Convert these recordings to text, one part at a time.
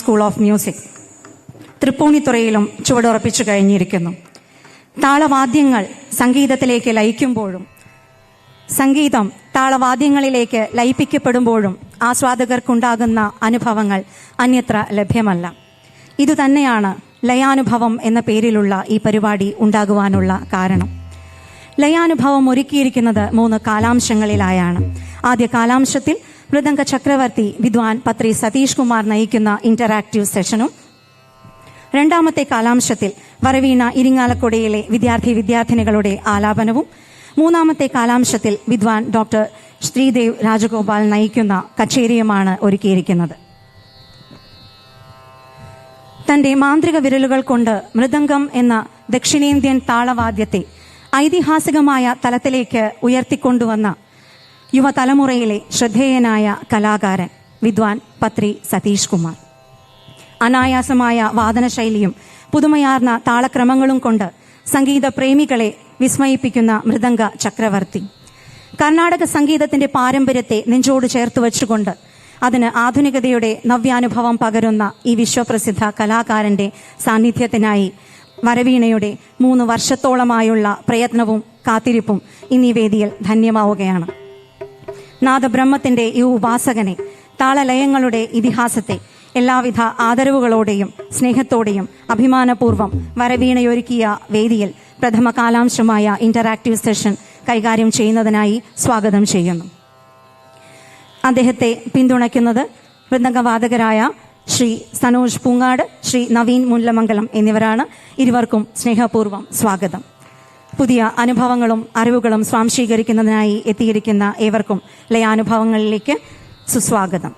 School of music തൃപ്പൂണിത്തുറയിലും ചുവടുറപ്പിച്ചു കഴിഞ്ഞിരിക്കുന്നു. താളവാദ്യങ്ങൾ സംഗീതത്തിലേക്ക് ലയിക്കുമ്പോഴും സംഗീതം താളവാദ്യങ്ങളിലേക്ക് ലയിപ്പിക്കപ്പെടുമ്പോഴും ആസ്വാദകർക്കുണ്ടാകുന്ന അനുഭവങ്ങൾ അന്യത്ര ലഭ്യമല്ല. ഇതുതന്നെയാണ് ലയാനുഭവം എന്ന പേരിലുള്ള ഈ പരിപാടി ഉണ്ടാകുവാനുള്ള കാരണം. ലയാനുഭവം ഒരുക്കിയിരിക്കുന്നത് 3 കാലാംശങ്ങളിലായാണ്. ആദ്യ കാലാംശത്തിൽ മൃദംഗ ചക്രവർത്തി വിദ്വാൻ പത്രി സതീഷ് കുമാർ നയിക്കുന്ന ഇന്ററാക്റ്റീവ് സെഷനും, രണ്ടാമത്തെ കാലാംശത്തിൽ വരവീണ ഇരിങ്ങാലക്കുടയിലെ വിദ്യാർത്ഥിനികളുടെ ആലാപനവും, മൂന്നാമത്തെ കാലാംശത്തിൽ വിദ്വാൻ ഡോക്ടർ ശ്രീദേവ് രാജഗോപാൽ നയിക്കുന്ന കച്ചേരിയുമാണ് ഒരുക്കിയിരിക്കുന്നത്. തന്റെ മാന്ത്രിക വിരലുകൾ കൊണ്ട് മൃദംഗം എന്ന ദക്ഷിണേന്ത്യൻ താളവാദ്യത്തെ ഐതിഹാസികമായ തലത്തിലേക്ക് ഉയർത്തിക്കൊണ്ടുവന്ന യുവതലമുറയിലെ ശ്രദ്ധേയനായ കലാകാരൻ വിദ്വാൻ പത്രി സതീഷ് കുമാർ. അനായാസമായ വാദനശൈലിയും പുതുമയാർന്ന താളക്രമങ്ങളും കൊണ്ട് സംഗീത പ്രേമികളെ വിസ്മയിപ്പിക്കുന്ന മൃദംഗ ചക്രവർത്തി. കർണാടക സംഗീതത്തിന്റെ പാരമ്പര്യത്തെ നെഞ്ചോട് ചേർത്ത് വെച്ചുകൊണ്ട് അതിന് ആധുനികതയുടെ നവ്യാനുഭവം പകരുന്ന ഈ വിശ്വപ്രസിദ്ധ കലാകാരന്റെ സാന്നിധ്യത്തിനായി വരവീണയുടെ 3 വർഷത്തോളമായുള്ള പ്രയത്നവും കാത്തിരിപ്പും ഇന്നീ വേദിയിൽ ധന്യമാവുകയാണ്. നാദബ്രഹ്മത്തിന്റെ ഈ ഉപാസകനെ, താളലയങ്ങളുടെ ഇതിഹാസത്തെ എല്ലാവിധ ആദരവുകളോടെയും സ്നേഹത്തോടെയും അഭിമാനപൂർവ്വം വരവീണയൊരുക്കിയ വേദിയിൽ പ്രഥമ കാലാംശമായ ഇന്ററാക്റ്റീവ് സെഷൻ കൈകാര്യം ചെയ്യുന്നതിനായി സ്വാഗതം ചെയ്യുന്നു. അദ്ദേഹത്തെ പിന്തുണയ്ക്കുന്നത് മൃദംഗവാദകരായ ശ്രീ സനോജ് പൂങ്ങാട്, ശ്രീ നവീൻ മുല്ലമംഗലം എന്നിവരാണ്. ഇരുവർക്കും സ്നേഹപൂർവ്വം സ്വാഗതം. പുതിയ അനുഭവങ്ങളും അറിവുകളും സ്വാംശീകരിക്കുന്നതിനായി എത്തിയിരിക്കുന്ന ഏവർക്കും ലയാനുഭവങ്ങളിലേക്ക് സുസ്വാഗതം.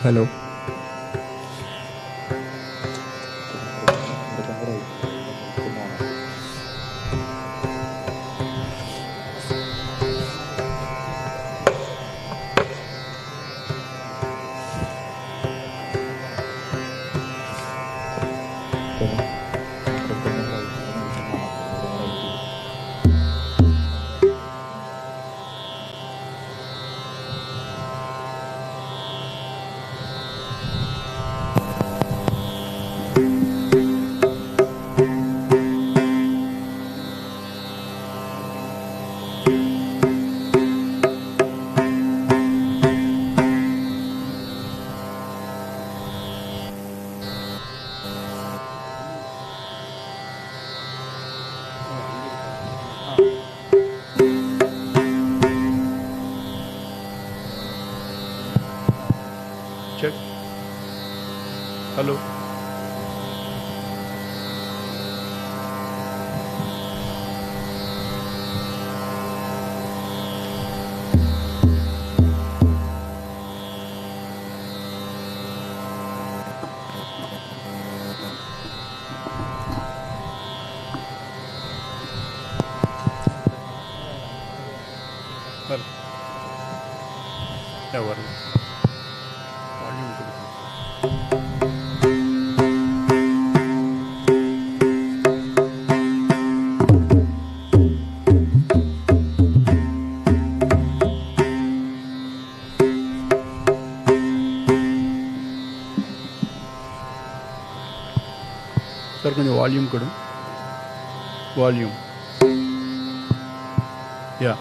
Hello, check. Hello. सर कुछ वॉल्यूम करो, वॉल्यूम या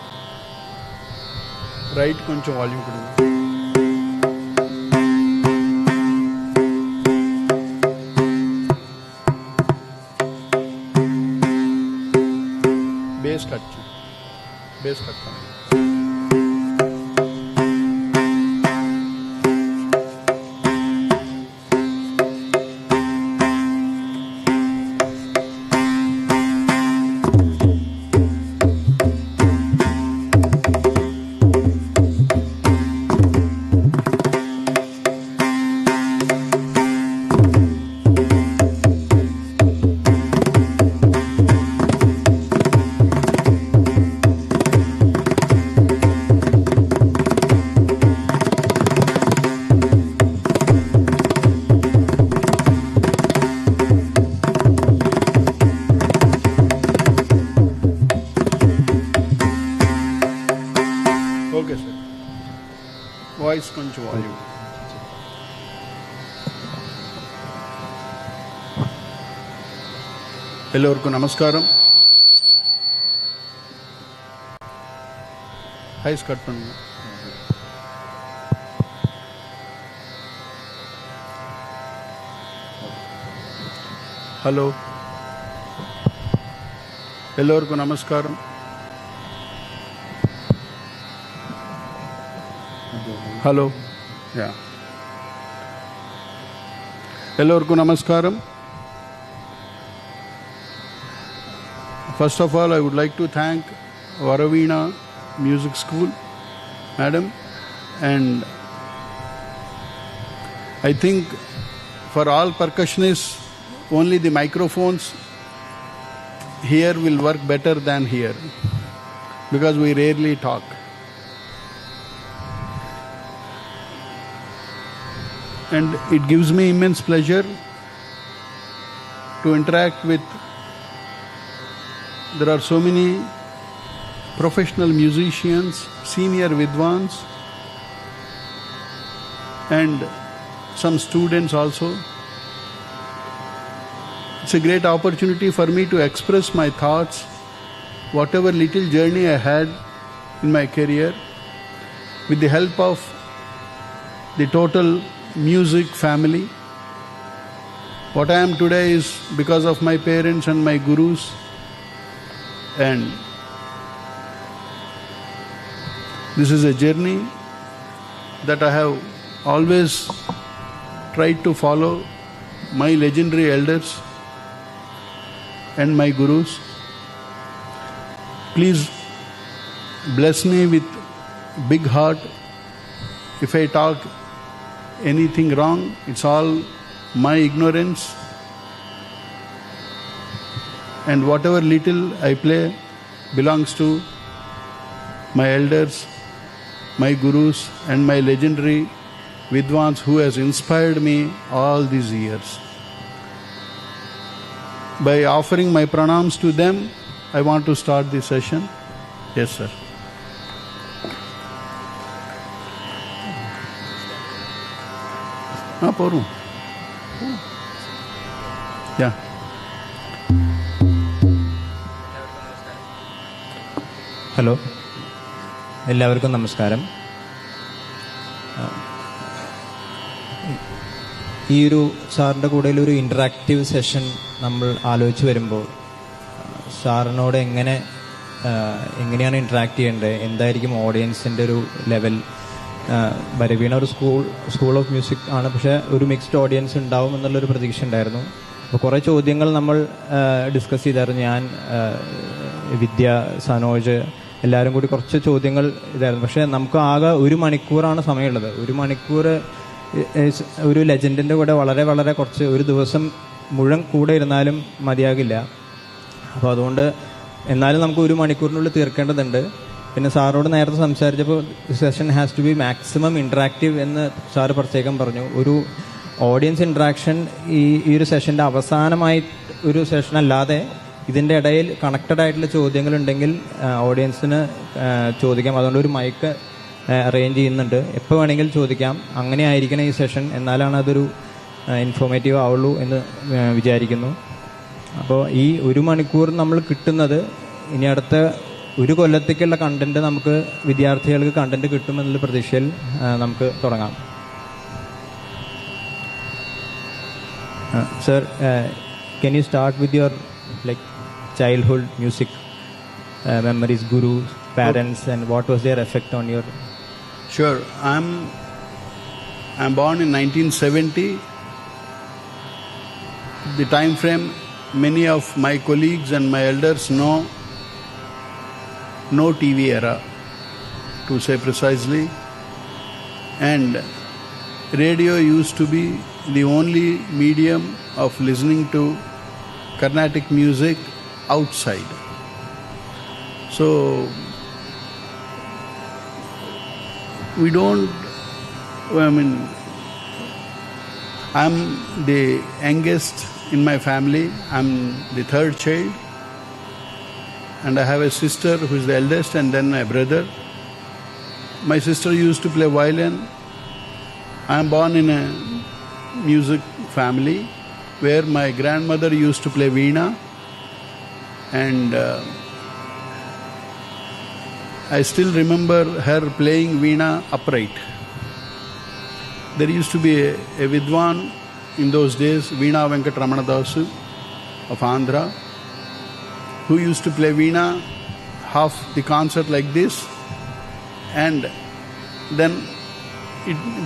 राइट कुछ वॉल्यूम करो. बेस कट వాయిస్ కొంచెం వాల్యూమ్. ಎಲ್ಲರಿಗೂ ನಮಸ್ಕಾರಂ. ஹைஸ் கட் பண்ணுங்க. ஹலோ, எல்லோருக்கும் நமஸ்காரம். ஹலோ, யா, எல்லோருக்கும் நமஸ்காரம். First of all, I would like to thank Varaveena Music School, Madam, and I think for all percussionists, only the microphones here will work better than here, because we rarely talk. And it gives me immense pleasure to interact with. There are so many professional musicians, senior Vidwans, and some students also. It's a great opportunity for me to express my thoughts, whatever little journey I had in my career, with the help of the total music family. What I am today is because of my parents and my gurus. And this is a journey that I have always tried to follow my legendary elders and my gurus. Please bless me with big heart. If I talk anything wrong, it's all my ignorance. And whatever little I play belongs to my elders, my gurus, and my legendary Vidwans who has inspired me all these years. By offering my pranams to them, I want to start this session. Yes, sir. Yeah. Hello, എല്ലാവർക്കും നമസ്കാരം. ഈ ഒരു സാറിൻ്റെ കൂടെ ഒരു interactive session നമ്മൾ ആലോചിച്ച് വരുമ്പോൾ സാറിനോട് എങ്ങനെയാണ് ഇൻറ്ററാക്ട് ചെയ്യേണ്ടത്, എന്തായിരിക്കും ഓഡിയൻസിൻ്റെ ഒരു ലെവൽ. വരവീണ ഒരു സ്കൂൾ ഓഫ് മ്യൂസിക് ആണ്, പക്ഷേ ഒരു മിക്സ്ഡ് ഓഡിയൻസ് ഉണ്ടാവും എന്നുള്ളൊരു പ്രതീക്ഷ ഉണ്ടായിരുന്നു. അപ്പോൾ കുറേ ചോദ്യങ്ങൾ നമ്മൾ ഡിസ്കസ് ചെയ്തായിരുന്നു. ഞാൻ, വിദ്യ, സനോജ്, എല്ലാവരും കൂടി കുറച്ച് ചോദ്യങ്ങൾ ഇതായിരുന്നു. പക്ഷേ നമുക്ക് ആകെ 1 മണിക്കൂറാണ് സമയമുള്ളത്. 1 മണിക്കൂർ ഒരു ലെജൻഡിൻ്റെ കൂടെ വളരെ വളരെ കുറച്ച്, ഒരു ദിവസം മുഴുവൻ കൂടെ ഇരുന്നാലും മതിയാകില്ല. അപ്പോൾ അതുകൊണ്ട് എന്നാലും നമുക്ക് 1 മണിക്കൂറിനുള്ളിൽ തീർക്കേണ്ടതുണ്ട്. പിന്നെ സാറോട് നേരത്തെ സംസാരിച്ചപ്പോൾ session has to be maximum interactive എന്ന് സാറ് പ്രത്യേകം പറഞ്ഞു. ഒരു ഓഡിയൻസ് ഇൻട്രാക്ഷൻ ഈ ഒരു സെഷൻ്റെ അവസാനമായി ഒരു സെഷൻ അല്ലാതെ ഇതിൻ്റെ ഇടയിൽ കണക്റ്റഡ് ആയിട്ടുള്ള ചോദ്യങ്ങളുണ്ടെങ്കിൽ ഓഡിയൻസിന് ചോദിക്കാം. അതുകൊണ്ട് ഒരു മൈക്ക് അറേഞ്ച് ചെയ്യുന്നുണ്ട്, എപ്പോൾ വേണമെങ്കിലും ചോദിക്കാം. അങ്ങനെ ആയിരിക്കണം ഈ സെഷൻ, എന്നാലാണ് അതൊരു ഇൻഫോർമേറ്റീവ് ആവുള്ളൂ എന്ന് വിചാരിക്കുന്നു. അപ്പോൾ ഈ 1 മണിക്കൂർ നമ്മൾ കിട്ടുന്നത് ഇനി അടുത്ത 1 കൊല്ലത്തേക്കുള്ള കണ്ടന്റ് നമുക്ക് വിദ്യാർത്ഥികൾക്ക് കണ്ടന്റ് കിട്ടുമെന്നുള്ള പ്രതീക്ഷയിൽ നമുക്ക് തുടങ്ങാം. Sir, can you start with your childhood music memories, gurus, parents, and what was their effect on your? Sure. I'm born in 1970. The time frame many of my colleagues and my elders know. No TV era, to say precisely, and radio used to be the only medium of listening to Carnatic music outside. So we don't, I'm the youngest in my family. I'm the third child, and I have a sister who is the eldest, and then my brother. My sister used to play violin, I am born in a music family where my grandmother used to play veena, and I still remember her playing veena upright. There used to be a Vidwan in those days, Veena Venkat Ramanadasu of Andhra, who used to play veena half the concert like this, and then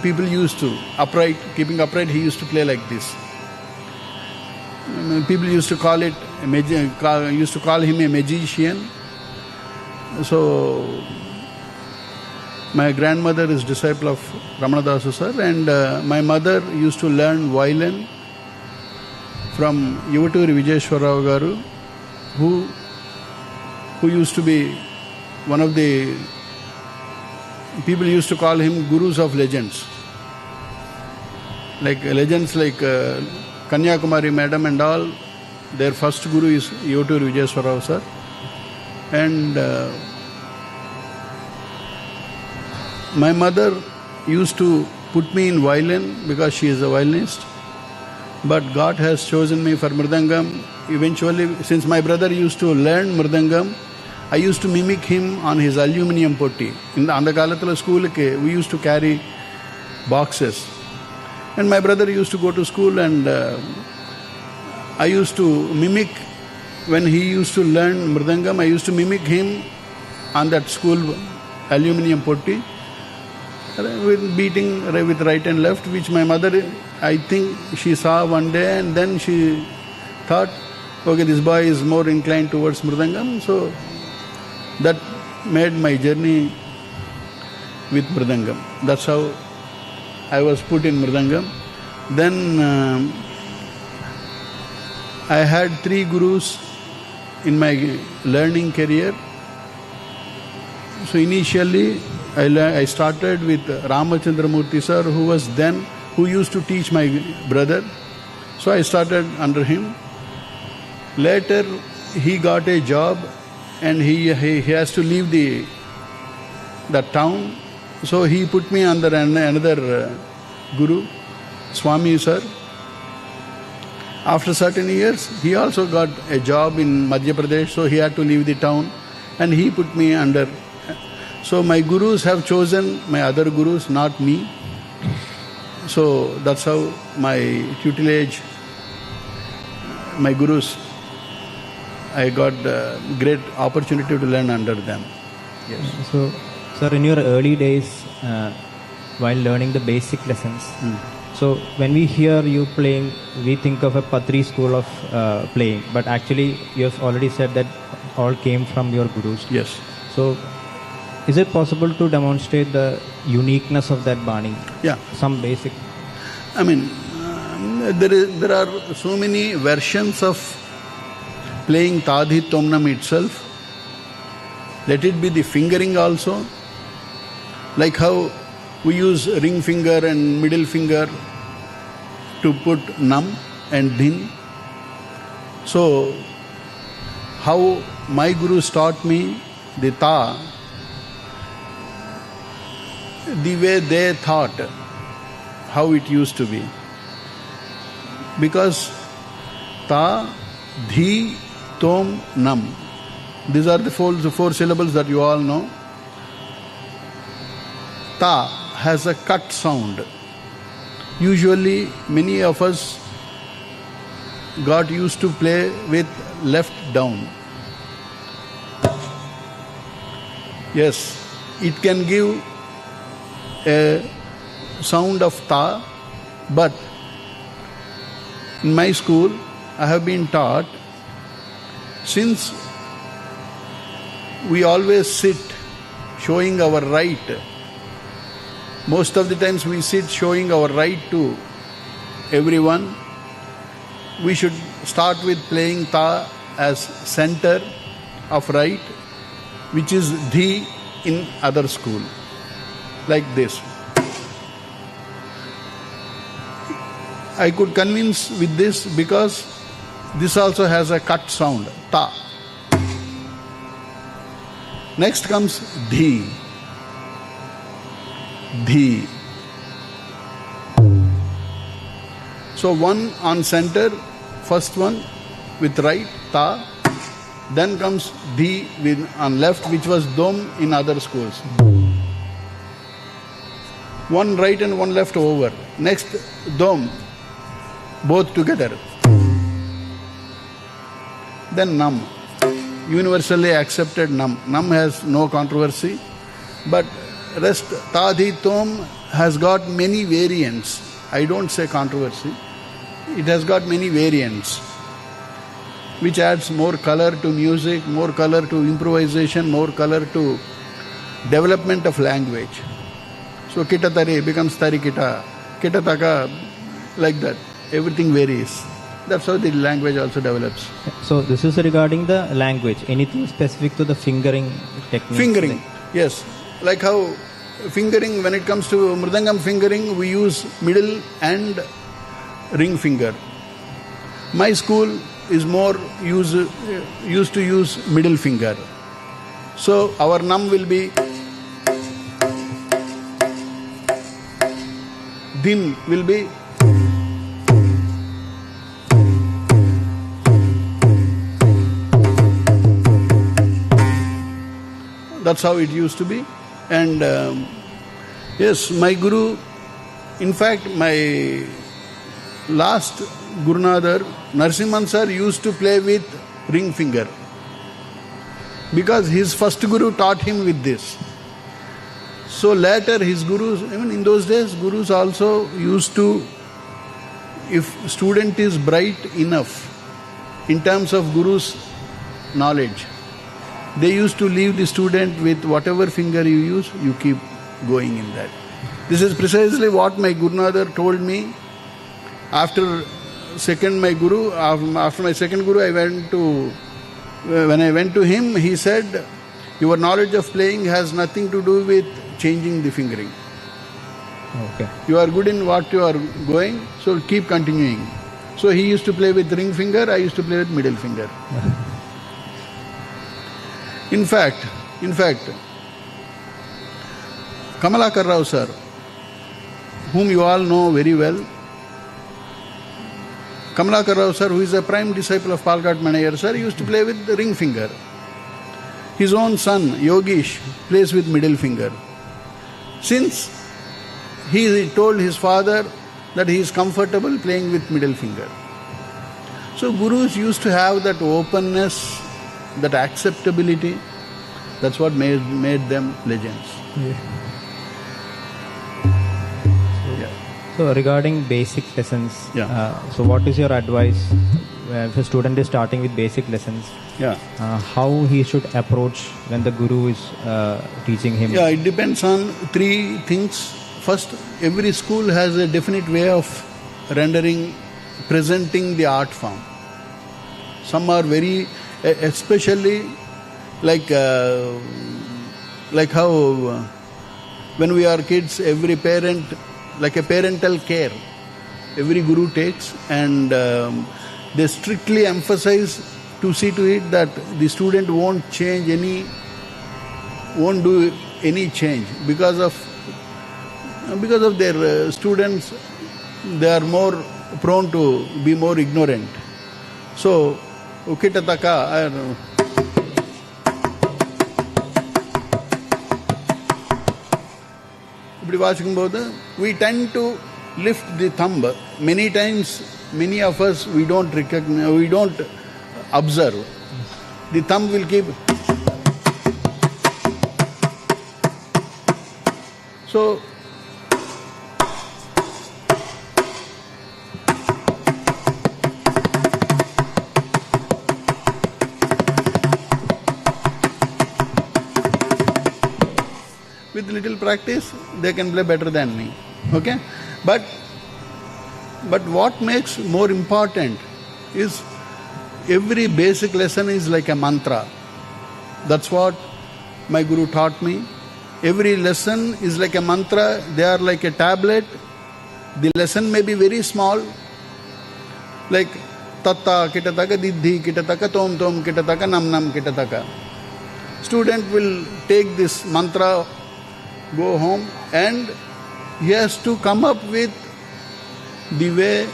people used to, keeping upright, he used to play like this. People used to call him a magician. So my grandmother is disciple of Ramanadasu sir, and my mother used to learn violin from Yuvaturi Vijayeshwarrao garu, who used to be one of the people used to call him gurus of legends. Like legends like Kanyakumari madam and all, their first guru is Yuvaturi Vijayeshwarrao sir. And my mother used to put me in violin because she is a violinist. But God has chosen me for mridangam. Eventually, since my brother used to learn mridangam, I used to mimic him on his aluminium potti. In the Andakalatala school, we used to carry boxes. And my brother used to go to school, and I used to mimic, when he used to learn mridangam, I used to mimic him on that school aluminium potti, with beating with right and left, which my mother, I think she saw one day, and then she thought, okay, this boy is more inclined towards mridangam, so that made my journey with mridangam. That's how I was put in mridangam. Then I had 3 gurus in my learning career. So initially I started with Ramachandramurthy sir, who used to teach my brother. So I started under him. Later he got a job, and he has to leave that town. So he put me under another guru, Swami sir. After certain years, he also got a job in Madhya Pradesh, so he had to leave the town, and he put me under. So my gurus have chosen my other gurus, not me. So that's how my tutelage, my gurus, I got a great opportunity to learn under them. Yes. So, sir, in your early days, while learning the basic lessons, so when we hear you playing, we think of a Patri school of playing, but actually you have already said that all came from your gurus. Yes. So, is it possible to demonstrate the uniqueness of that Bani? Yeah. Some basic. I mean, there are so many versions of playing Tadhi Tomnam itself. Let it be the fingering also. Like how we use ring finger and middle finger to put Nam and Dhin. So, how my gurus taught me the Ta, the way they thought, how it used to be. Because Ta, Dhi, Tom, Nam. These are the 4 syllables that you all know. Ta has a cut sound. Usually, many of us got used to play with left down. Yes, it can give a sound of Ta, but in my school, I have been taught, since we always sit showing our right, most of the times we sit showing our right to everyone, we should start with playing Ta as center of right, which is Dhi in other school, like this. I could convince with this because this also has a cut sound, Ta. Next comes Dhi. Dhi. So one on center, first one with right, ta. Then comes di with on left, which was dom in other schools. One right and one left over. Next, dom, both together. Then nam, universally accepted nam. Nam has no controversy, but rest ta, di, tom has got many variants. I don't say controversy. It has got many variants, which adds more color to music, more color to improvisation, more color to development of language. So kitatare becomes tarikita, kitataka, like that. Everything varies. That's how the language also develops. So this is regarding the language. Anything specific to the fingering technique? Fingering, yes. Like how fingering, when it comes to mridangam fingering, we use middle and ring finger. My school is more used to use middle finger. So our nam will be, din will be, that's how it used to be. And yes, my guru, in fact, my last Gurunadar, Narasimhan sir, used to play with ring finger because his first guru taught him with this. So later his gurus, even in those days, gurus also used to, if student is bright enough in terms of guru's knowledge, they used to leave the student with whatever finger you use, you keep going in that. This is precisely what my Gurunadar told me. After my second guru, when I went to him, he said, your knowledge of playing has nothing to do with changing the fingering. Okay. You are good in what you are going, so keep continuing. So he used to play with ring finger, I used to play with middle finger. In fact, Kamalakar Rao sir, whom you all know very well, Kamalakar Rao sir, who is a prime disciple of Palghat Manayar sir, used to play with the ring finger. His own son, Yogesh, plays with middle finger. Since he told his father that he is comfortable playing with middle finger. So gurus used to have that openness, that acceptability. That's what made them legends. So regarding basic lessons, so what is your advice if a student is starting with basic lessons? How he should approach when the guru is teaching him? It depends on three things. First, every school has a definite way of presenting the art form. Some are very, especially like how when we are kids, every parent, like a parental care, every guru takes, and they strictly emphasize to see to it that the student won't do any change because of their students. They are more prone to be more ignorant. So, ukitataka, we tend to lift the thumb. Many times, many of us, we don't recognize, we don't observe. The thumb will keep. So, with little practice, they can play better than me. Okay? But what makes more important is every basic lesson is like a mantra. That's what my guru taught me. Every lesson is like a mantra. They are like a tablet. The lesson may be very small, like tatta kitataka diddhi kitataka tom tom kitataka nam nam kitataka. Student will take this mantra, go home, and he has to come up with the way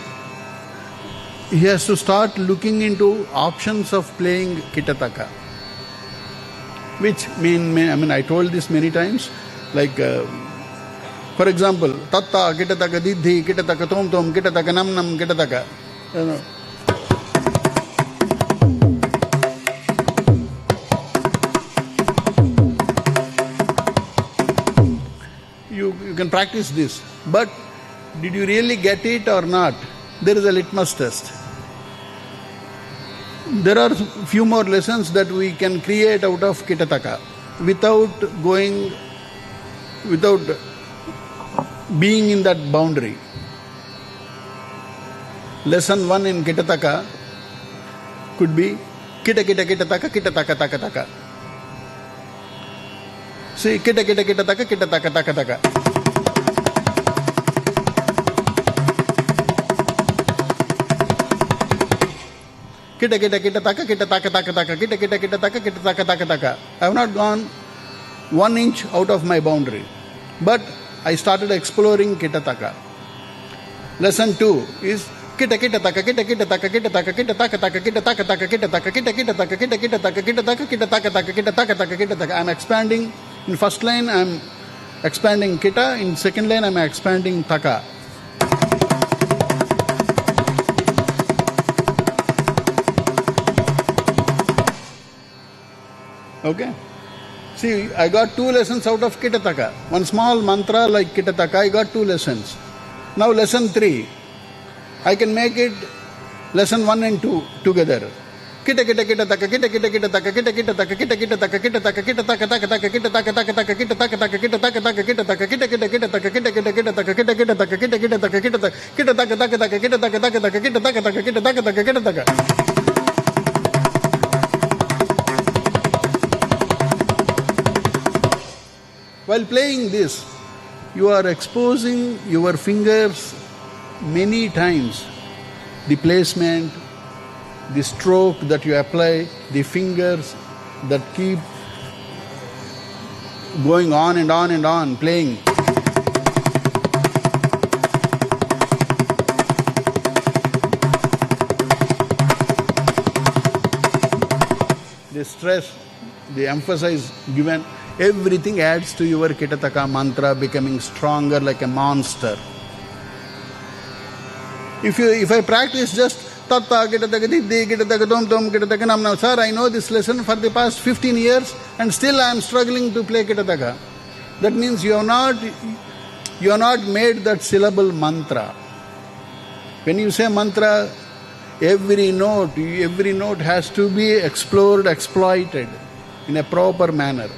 he has to start looking into options of playing Kitataka. Which I told this many times, like for example, Tatta, Kitataka, Didhi, Kitataka, Tom Tom, Kitataka, Nam Nam, Kitataka. You can practice this. But did you really get it or not? There is a litmus test. There are few more lessons that we can create out of Kitataka without being in that boundary. Lesson 1 in Kitataka could be Kita Kita Kitataka Kitataka Taka Taka. See, Kita Kita Kitataka Kitataka Taka Taka. Kita Kita Kitataka Kitataka Taka Taka. Kita Kita Kitataka Kitataka Taka Taka. I have not gone 1 inch out of my boundary. But I started exploring Kitataka. Lesson 2 is Kita Kitataka Kita Kitataka Kitataka Kitataka Taka Kitataka Taka Kitataka Kita Kitataka Kita Kitataka Kitataka Kitataka Taka Kitataka Taka Kitataka. I am expanding. In first line I am expanding Kita. In second line I am expanding Taka. Okay? See, I got 2 lessons out of Kitataka. One small mantra like Kitataka, I got 2 lessons. Now lesson 3, I can make it lesson 1 and 2 together. Kita Kita Kitataka Kita Kita Kitataka Kita Kitataka Kita Kitataka Kitataka Kitataka Taka Taka Kitataka Taka Taka Kitataka Taka Kitataka Taka Kitataka Kita Kita Kitataka Kita Kita Kitataka Kita Kitataka Kita Kitataka Kitataka Kitataka Taka Taka Kitataka Taka Taka Kitataka Taka Kitataka Taka Kitataka. While playing this, you are exposing your fingers many times. The placement, the stroke that you apply, the fingers that keep going on and on and on, playing. The stress, the emphasis given, everything adds to your Kitataka mantra becoming stronger like a monster. If I practice just Tatta, Kitataka, Didhi, Kitataka, Tom Tom, Kitataka, Nam Nam, sir, I know this lesson for the past 15 years and still I am struggling to play Kitataka. That means you have not made that syllable mantra. When you say mantra, every note has to be explored, exploited in a proper manner.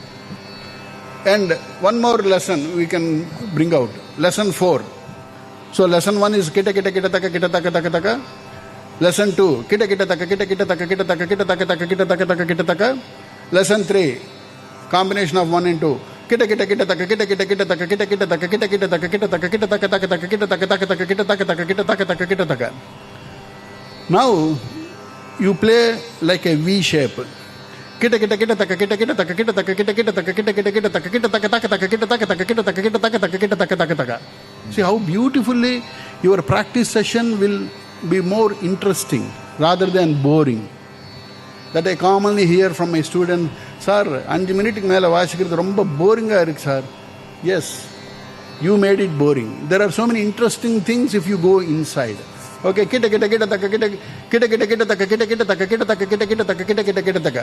And one more lesson we can bring out. Lesson 4. So lesson 1 is Kita Kita Kitataka Kitataka Taka Taka. Lesson 2, Kita Kitataka Kita Kitataka Kitataka Kitataka Taka Kitataka Taka Kitataka. Lesson 3, combination of 1 and 2. Kita Kita Kitataka Kita Kita Kitataka Kita Kitataka Kita Kitataka Kitataka Kitataka Taka Taka Kitataka Taka Taka Kitataka Taka Kitataka Taka Kitataka. Now you play like a V shape. Kita Kita Kitataka Kita Kitataka Kitataka Kita Kitataka Kita Kita Kitataka Kitataka Taka Taka Kitataka Taka Kitataka Kitataka Taka Kitataka Taka Taka. See how beautifully your practice session will be more interesting rather than boring. That I commonly hear from my student, sir, 5 minutes மேல வாசிக்கிறது ரொம்ப போரிங்கா இருக்கு sir. Yes, you made it boring. There are so many interesting things if you go inside. Okay, kita kita kita taka kita kita kita kita taka kita kita taka kita taka kita kita taka kita kita kita taka.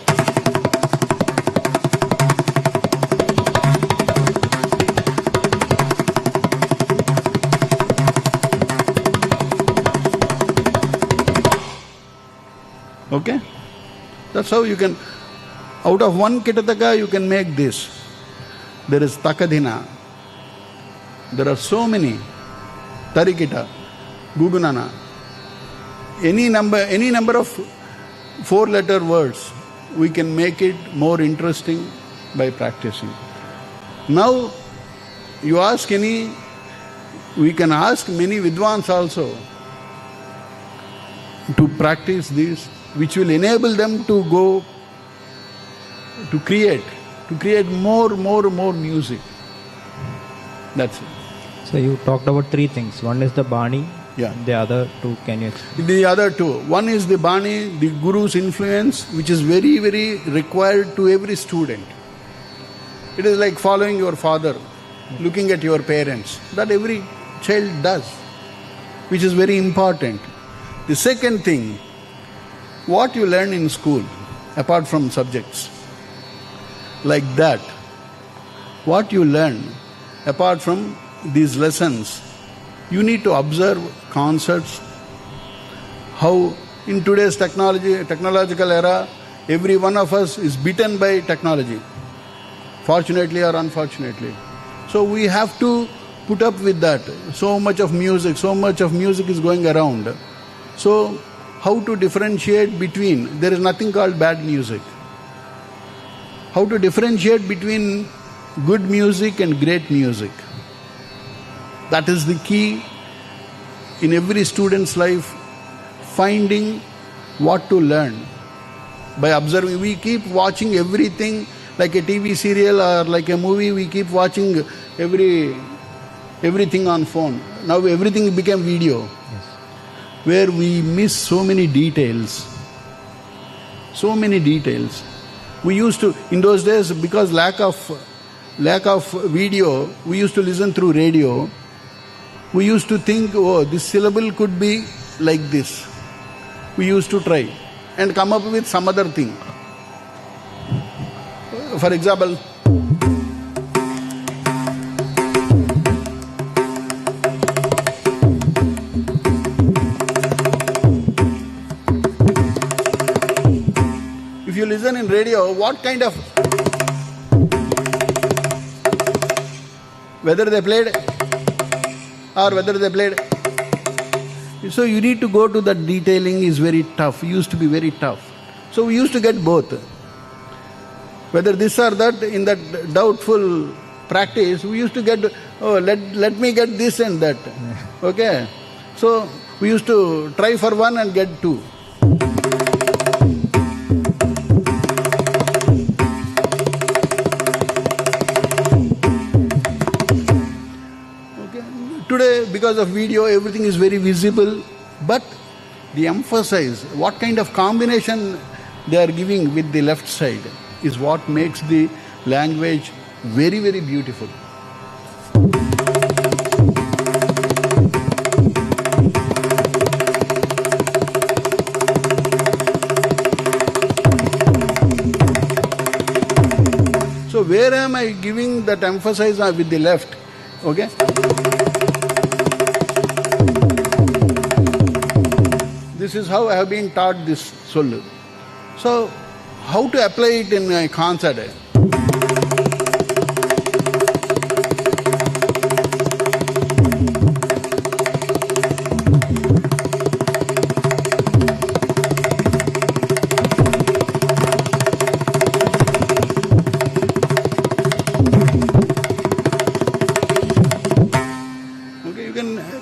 Okay? That's how you can, out of one Kitataka you can make this. There is Takadhina. There are so many. Tarikita, Gugunana. Any number of 4-letter words, we can make it more interesting by practicing. Now, you ask we can ask many Vidwans also to practice this, which will enable them to go to create more music. That's it. So you talked about 3 things. One is the Bani, Yeah. The other two, can you explain? The other two. One is the Bani, the Guru's influence, which is very, very required to every student. It is like following your father, looking at your parents. That every child does, which is very important. The second thing, what you learn in school, apart from subjects, like that, what you learn, apart from these lessons, you need to observe concepts, how in today's technological era, every one of us is bitten by technology, fortunately or unfortunately. So we have to put up with that. So much of music is going around. So how to differentiate between, there is nothing called bad music. How to differentiate between good music and great music. That is the key in every student's life, finding what to learn. By observing, we keep watching everything like a TV serial or like a movie, we keep watching everything on phone. Now everything became video, where we miss so many details. So many details. We used to, in those days, because lack of video, we used to listen through radio. We used to think, oh, this syllable could be like this. We used to try and come up with some other thing. For example, if you listen in radio, what kind of, whether they played or whether they played. So you need to go to that detailing is very tough. It used to be very tough. So we used to get both. Whether this or that, in that doubtful practice, we used to get, oh, let me get this and that. Okay? So we used to try for one and get two. Today, because of video, everything is very visible, but the emphasis, what kind of combination they are giving with the left side is what makes the language very, very beautiful. So where am I giving that emphasis with the left? Okay? This is how I have been taught this Sollu. So, how to apply it in a concert?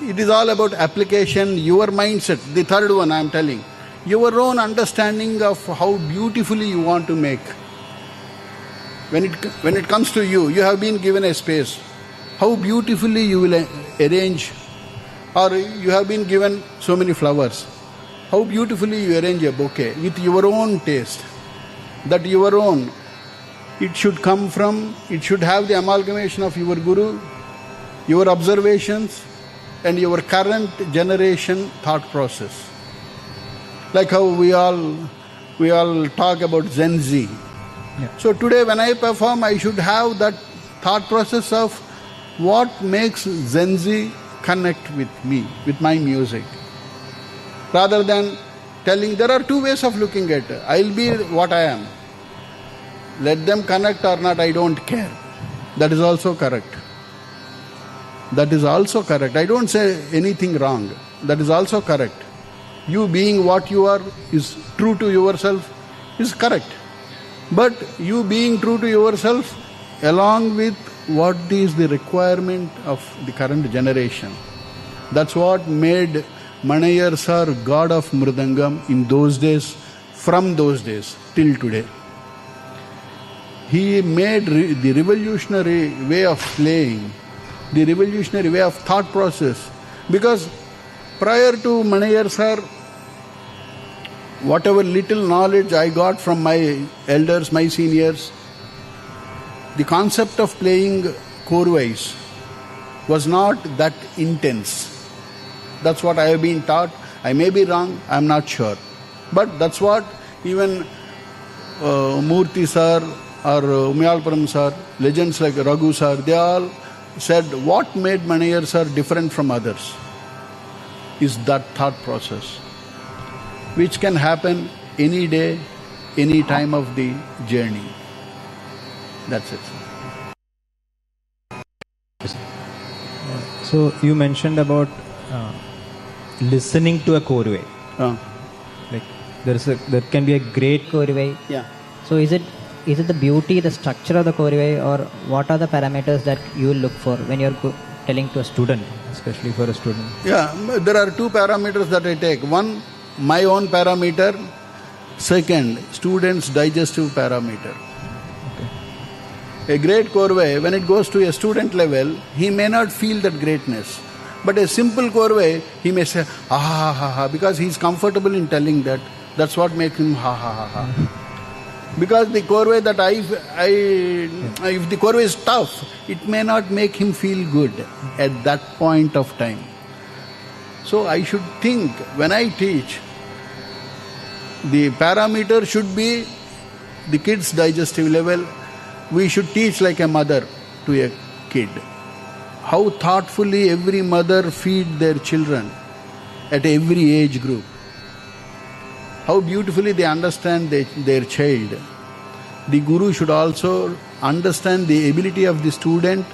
It is all about application, your mindset. The third one I am telling. Your own understanding of how beautifully you want to make. When it comes to you, you have been given a space. How beautifully you will arrange, or you have been given so many flowers. How beautifully you arrange a bouquet with your own taste. That your own, it should come from, it should have the amalgamation of your Guru, your observations, and your current generation thought process. Like how we all talk about Gen Z. Yeah. So today when I perform, I should have that thought process of what makes Gen Z connect with me, with my music. Rather than telling, there are two ways of looking at it. I'll be what I am. Let them connect or not, I don't care. That is also correct. That is also correct. I don't say anything wrong. That is also correct. You being what you are is true to yourself is correct. But you being true to yourself along with what is the requirement of the current generation. That's what made Manayar sir god of Mridangam in those days, from those days till today. He made the revolutionary way of playing, the revolutionary way of thought process. Because prior to Manayar sir, whatever little knowledge I got from my elders, my seniors, the concept of playing chorwise was not that intense. That's what I have been taught. I may be wrong, I am not sure. But that's what even Murthy sir or Umyalpuram sir, legends like Raghu sir, they all said what made Manayar sir different from others is that thought process, which can happen any day, any time of the journey. That's it. So you mentioned about listening to a chorway. Like there can be a great chorway. Yeah. So is it the beauty, the structure of the chorway, or what are the parameters that you look for when you're telling to a student? Especially for a student. Yeah, there are two parameters that I take. One, my own parameter. Second, student's digestive parameter. A great chorway, when it goes to a student level, he may not feel that greatness. But a simple chorway, he may say, ha ha ha ha, because he is comfortable in telling that. That's what makes him ha ha ha ha. Because the chorway that if the chorway is tough, it may not make him feel good at that point of time. So I should think, when I teach, the parameter should be the kid's digestive level. We should teach like a mother to a kid. How thoughtfully every mother feed their children at every age group. How beautifully they understand their child. The guru should also understand the ability of the student,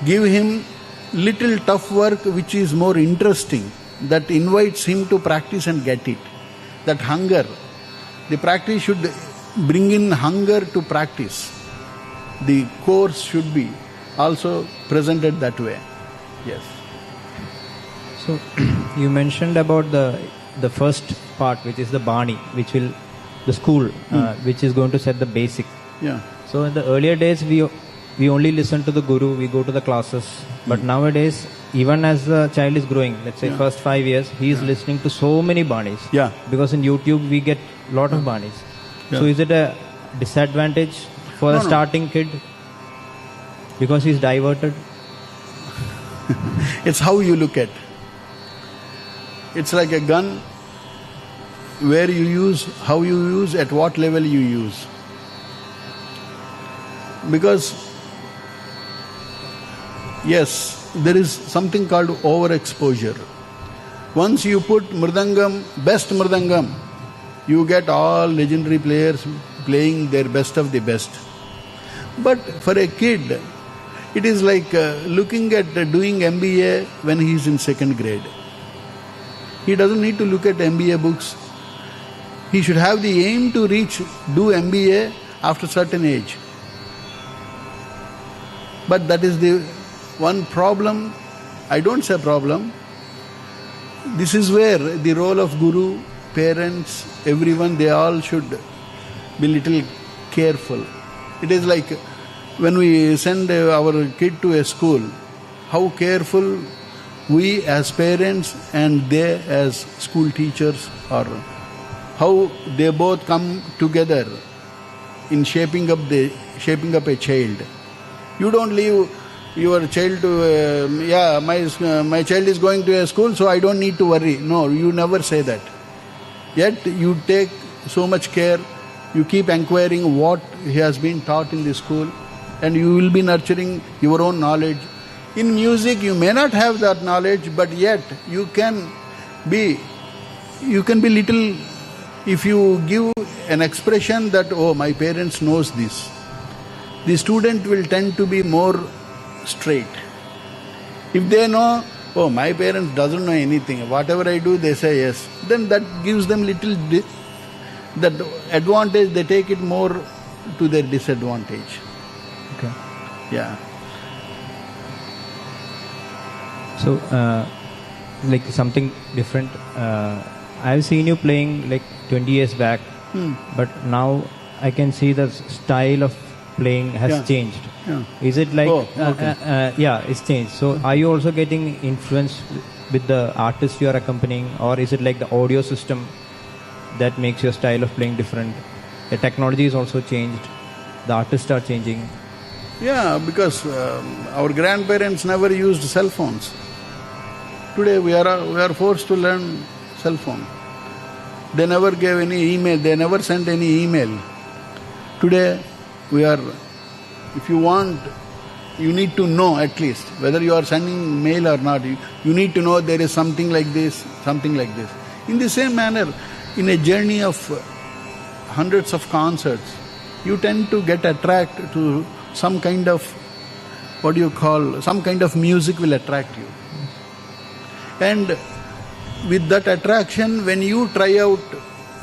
give him little tough work which is more interesting, that invites him to practice and get it. That hunger, the practice should bring in hunger to practice. The course should be also presented that way. Yes. So you mentioned about the first part, which is the Bani, which will the school, which is going to set the basic. Yeah. So in the earlier days, we only listen to the guru, we go to the classes. But nowadays, even as the child is growing, let's say first 5 years, he is listening to so many Banis. Yeah. Because in YouTube, we get a lot of Banis. Yeah. So is it a disadvantage for a starting kid because he's diverted? It's how you look at. It's like a gun, where you use, how you use, at what level you use. Because, yes, there is something called overexposure. Once you put mridangam, best mridangam, you get all legendary players playing their best of the best. But for a kid, it is like looking at doing MBA when he is in second grade. He doesn't need to look at MBA books. He should have the aim to do MBA after certain age. But that is the one problem. I don't say problem. This is where the role of guru, parents, everyone, they all should be little careful. It is like when we send our kid to a school, how careful we as parents and they as school teachers are, how they both come together in shaping up a child. You don't leave your child to, my child is going to a school, so I don't need to worry. No, you never say that. Yet you take so much care, you keep inquiring what he has been taught in the school, and you will be nurturing your own knowledge. In music, you may not have that knowledge, but yet you can be little, if you give an expression that, oh, my parents knows this, the student will tend to be more straight. If they know, oh, my parents doesn't know anything, whatever I do, they say yes, then that gives them little, that advantage, they take it more to their disadvantage. Okay. Yeah. So, like something different. I've seen you playing like 20 years back, but now I can see the style of playing has changed. Yeah. Is it like, Oh, okay. it's changed. So, are you also getting influence with the artist you are accompanying, or is it like the audio system that makes your style of playing different? The technology is also changed. The artists are changing. Yeah, because our grandparents never used cell phones. Today we are forced to learn cell phone. They never gave any email, they never sent any email. Today if you want, you need to know at least, whether you are sending mail or not, you need to know there is something like this, something like this. In the same manner, in a journey of hundreds of concerts, you tend to get attracted to some kind of, some kind of music will attract you. And with that attraction, when you try out,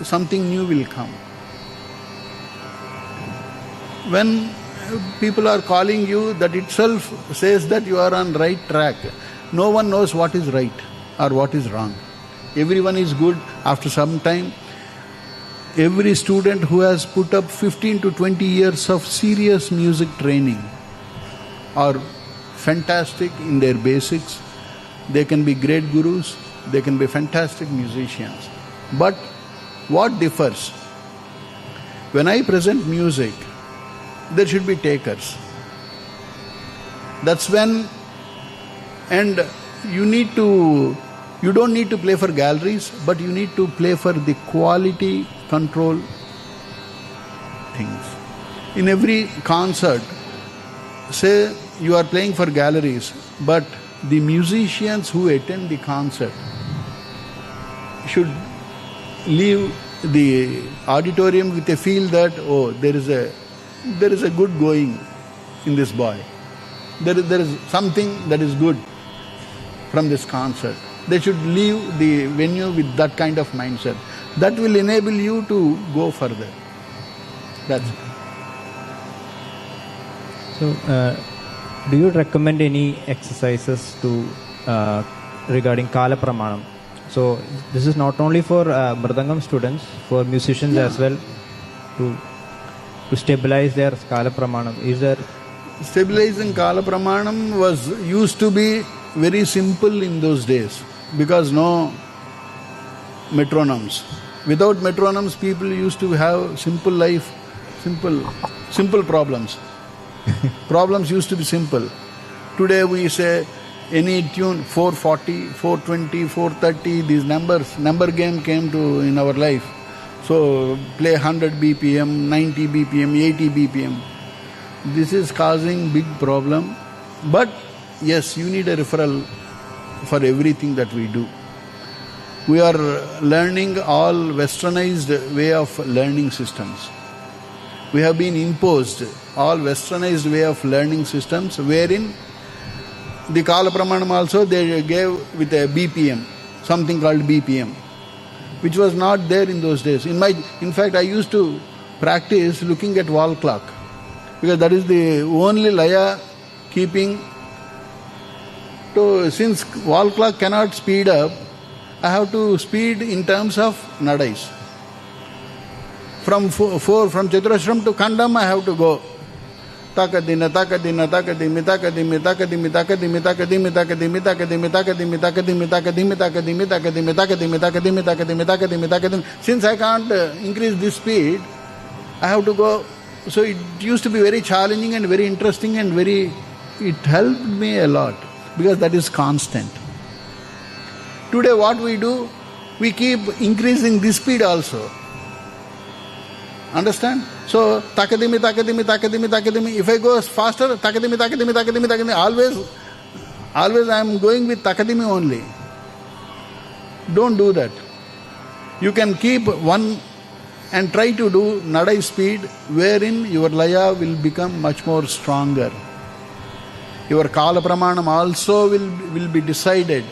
something new will come. When people are calling you, that itself says that you are on right track. No one knows what is right or what is wrong. Everyone is good after some time. Every student who has put up 15 to 20 years of serious music training are fantastic in their basics. They can be great gurus, they can be fantastic musicians. But what differs? When I present music, there should be takers. That's when, and you don't need to play for galleries, but you need to play for the quality control things. In every concert, say you are playing for galleries, but the musicians who attend the concert should leave the auditorium with a feel that, oh, there is a good going in this boy. There is something that is good from this concert. They should leave the venue with that kind of mindset. That will enable you to go further. That's it. So, do you recommend any exercises regarding Kala Pramanam? So, this is not only for Mridangam students, for musicians as well, to stabilize their Kala Pramanam. Is there... Stabilizing Kala Pramanam used to be very simple in those days, because no metronomes. Without metronomes, people used to have simple life, simple problems. Problems used to be simple. Today we say any tune, 440, 420, 430, these number game came in our life. So play 100 BPM, 90 BPM, 80 BPM. This is causing big problem. But yes, you need a referral for everything that we do. We are learning all westernized way of learning systems. We have been imposed all westernized way of learning systems, wherein the Kala Pramanam also they gave with a BPM, something called BPM, which was not there in those days. In fact, I used to practice looking at wall clock, because that is the only laya keeping. So since wall clock cannot speed up, I have to speed in terms of nadais. From Chaturashram to Khandam, I have to go. Takadina, takadina, takadimi, takadimi, takadimi, takadimi, takadimi, takadimi, takadimi, takadimi, takadimi, takadimi, takadimi, takadimi, takadimi, takadimi, takadimi, takadimi, takadimi. Since I can't increase this speed, I have to go. So it used to be very challenging and very interesting and it helped me a lot, because that is constant. Today what we do, we keep increasing this speed also. Understand? So, takadimi, takadimi, takadimi, takadimi. If I go faster, takadimi, takadimi, takadimi, takadimi. Always I am going with takadimi only. Don't do that. You can keep one and try to do nadai speed, wherein your laya will become much more stronger. Your Kala Pramanam also will be decided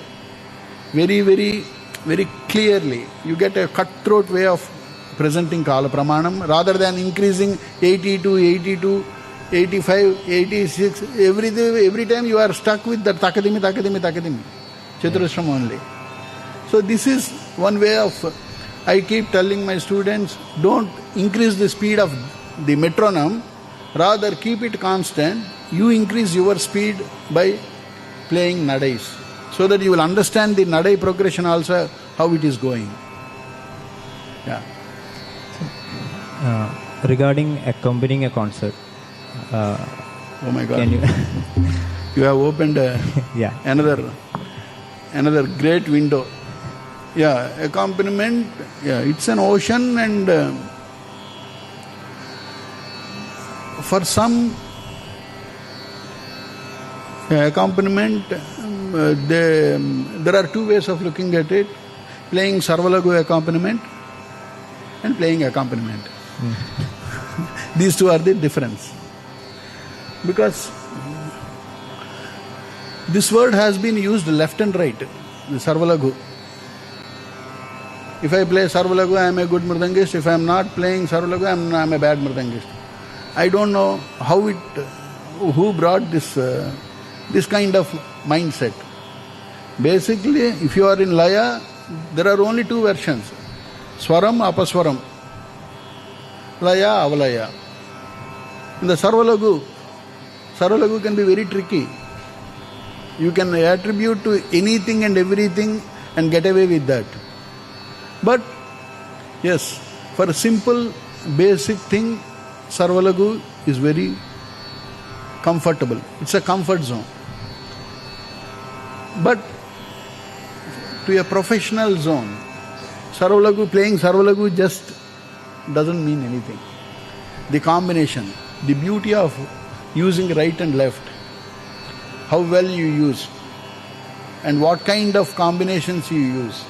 very, very, very clearly. You get a cutthroat way of presenting Kala Pramanam, rather than increasing 82, 82, 85, 86. Every time you are stuck with that takadimi, takadimi, takadimi. Chaturashram only. So this is one way of, I keep telling my students, don't increase the speed of the metronome, rather keep it constant. You increase your speed by playing nadais. so that you will understand the Nadai progression also, how it is going. Yeah. Regarding accompanying a concert, Oh my God. can you? You have opened Yeah. another great window. Yeah, accompaniment, yeah, it's an ocean, and for some accompaniment, there are two ways of looking at it: playing Sarvalagu accompaniment and playing accompaniment. These two are the difference. Because this word has been used left and right, the Sarvalagu. If I play Sarvalagu, I am a good mridangist. If I am not playing Sarvalagu, I am a bad mridangist. I don't know who brought this kind of mindset. Basically, if you are in Laya, there are only two versions: Swaram, Apaswaram, Laya, Avalaya. In the Sarvalagu can be very tricky. You can attribute to anything and everything and get away with that. But yes, for a simple, basic thing, Sarvalagu is very comfortable. It's a comfort zone. But to a professional zone, playing Sarvalagu just doesn't mean anything. The combination, the beauty of using right and left, how well you use, and what kind of combinations you use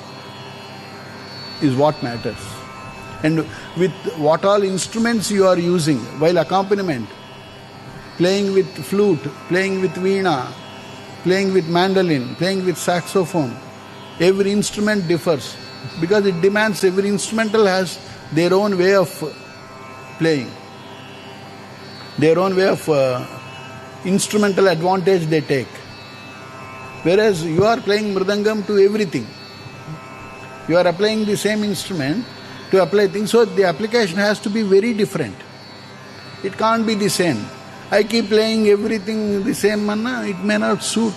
is what matters. And with what all instruments you are using while accompaniment, playing with flute, playing with veena, playing with mandolin, playing with saxophone, every instrument differs because it demands, every instrumental has their own way of playing, their own way of instrumental advantage they take. Whereas you are playing mridangam to everything. You are applying the same instrument to apply things, so the application has to be very different. It can't be the same. I keep playing everything the same manner, it may not suit.